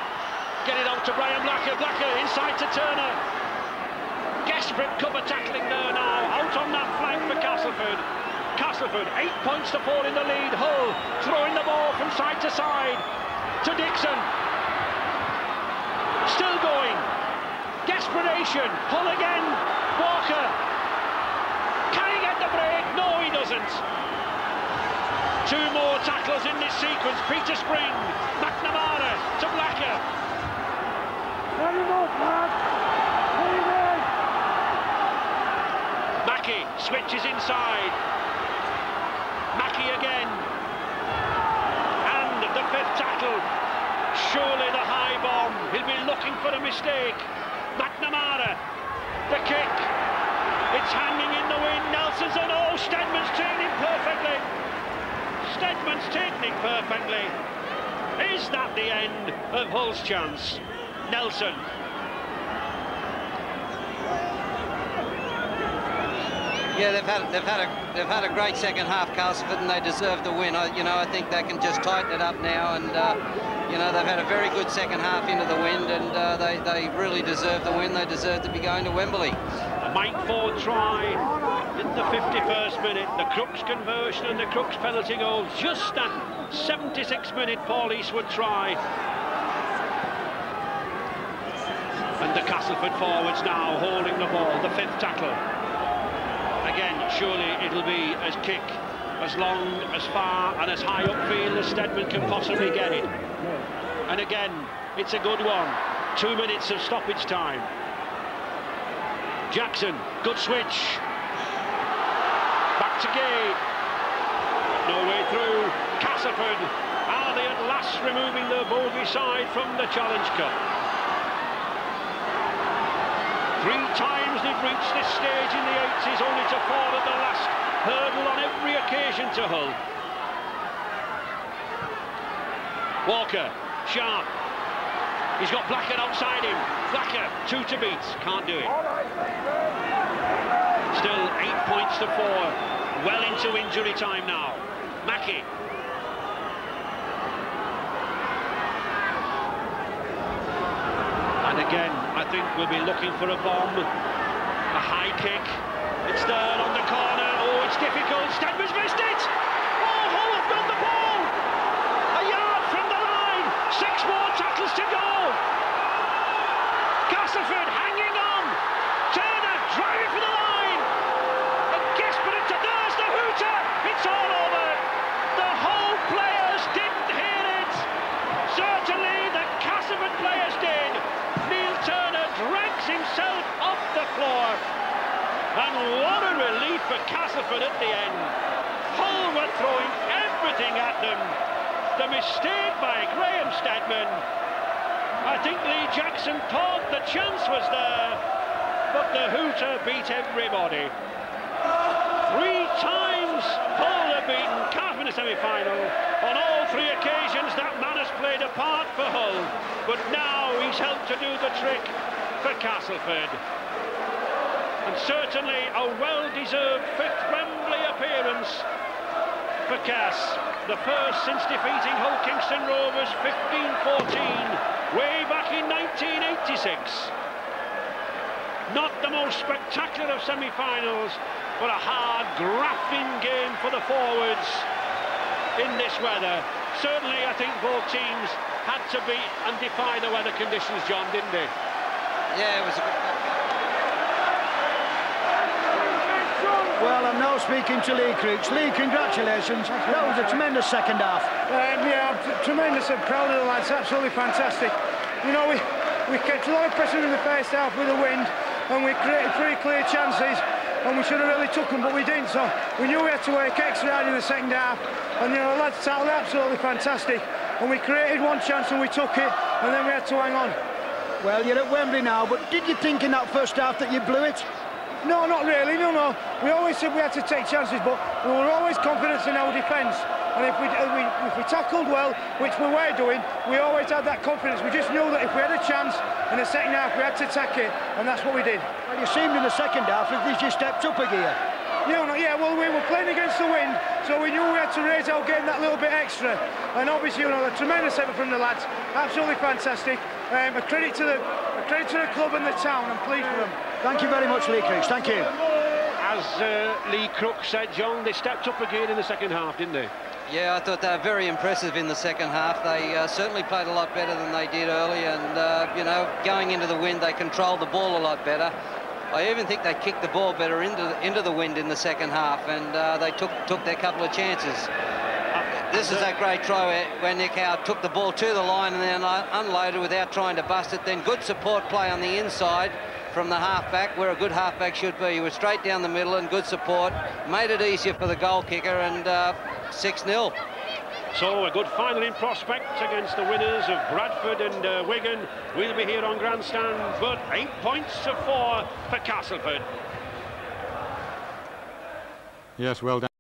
Get it out to Brian Blacker. Blacker inside to Turner. Desperate cover tackling there now. Out on that flank for Castleford. Castleford, 8 points to 4 in the lead. Hull throwing the ball from side to side to Dixon. Still going. Desperation. Hull again. Walker. Can he get the break? No, he doesn't. 2 more tacklers in this sequence. Peter Spring. McNamara to Blacker. Mackey switches inside. Mackey again. And the 5th tackle. Surely the high bomb. He'll be looking for a mistake. McNamara. The kick. It's hanging in the wind. Nelson's on. Oh, Stedman's taking it perfectly. Stedman's taking it perfectly. Is that the end of Hull's chance? Nelson. Yeah, they've had a great second half, Castleford, and they deserve the win. I think they can just tighten it up now, and you know, they've had a very good second half into the wind, and they really deserve the win. They deserve to be going to Wembley. A Mike Ford try in the 51st minute. The Crooks conversion and the Crooks penalty goal. Just that 76th minute Paul Eastwood try. And the Castleford forwards now holding the ball. The 5th tackle. Again, surely it'll be a kick as long, as far and as high upfield as Stedman can possibly get it. And again, it's a good one. 2 minutes of stoppage time. Jackson, good switch. Back to Gay. No way through. Castleford, are they at last removing their bogey side from the Challenge Cup? 3 times they've reached this stage in the 80s, only to fall at the last hurdle on every occasion to Hull. Walker, sharp. He's got Blacker outside him. Blacker, 2 to beat. Can't do it. Still 8 points to 4. Well into injury time now. Mackey. And again, I think we'll be looking for a bomb. A high kick. It's there on the corner. Oh, it's difficult. Stedman's missed it. Oh, Hull have got the ball. A yard from the line. 6 more tackles to go. Castleford hanging on. Turner driving for the line. And desperate to there's the hooter. It's all over. The Hull players didn't hear it. Certainly the Castleford players did. Turner drags himself off the floor, and what a relief for Castleford at the end. Hull were throwing everything at them. The mistake by Graham Stedman. I think Lee Jackson thought the chance was there, but the hooter beat everybody. 3 times Hull have beaten Cardiff in the semi-final. On all 3 occasions that man has played a part for Hull, but now he's helped to do the trick for Castleford. And certainly a well-deserved 5th Wembley appearance for Cass. The first since defeating Hull Kingston Rovers 15-14 way back in 1986. Not the most spectacular of semi-finals, but a hard, grafting game for the forwards in this weather. Certainly, I think both teams had to beat and defy the weather conditions, John, didn't they? Yeah, it was a good... Well, I'm now speaking to Lee Crooks. Lee, congratulations. That was a tremendous second half. Yeah, tremendous. I'm proud of the lads. Absolutely fantastic. You know, we kept a lot of pressure in the first half with the wind, and we created 3 clear chances, and we should have really took them, but we didn't. So we knew we had to work extra hard in the second half, and you know, the lads tackled absolutely fantastic. And we created 1 chance and we took it, and then we had to hang on. Well, you're at Wembley now, but did you think in that first half that you blew it? No, not really, no. We always said we had to take chances, but we were always confident in our defence. And if we tackled well, which we were doing, we always had that confidence. We just knew that if we had a chance in the second half, we had to attack it, and that's what we did. Well, you seemed in the second half as if you stepped up a gear. Yeah, well, we were playing against the wind, so we knew we had to raise our game that little bit extra. And obviously, you know, a tremendous effort from the lads, absolutely fantastic. A credit to the club and the town. I'm pleased with them. Thank you very much, Lee Crooks. Thank you. As Lee Crooks said, John, they stepped up again in the second half, didn't they? Yeah, I thought they were very impressive in the second half. They certainly played a lot better than they did early, and you know, going into the wind, they controlled the ball a lot better. I even think they kicked the ball better into the wind in the second half, and they took their couple of chances. This is that great try where Nick Howard took the ball to the line and then unloaded without trying to bust it. Then good support play on the inside from the halfback, where a good halfback should be. He was straight down the middle and good support. Made it easier for the goal kicker, and 6-0. So a good final in prospect against the winners of Bradford and Wigan. We'll be here on grandstand, but 8 points to 4 for Castleford. Yes, well done.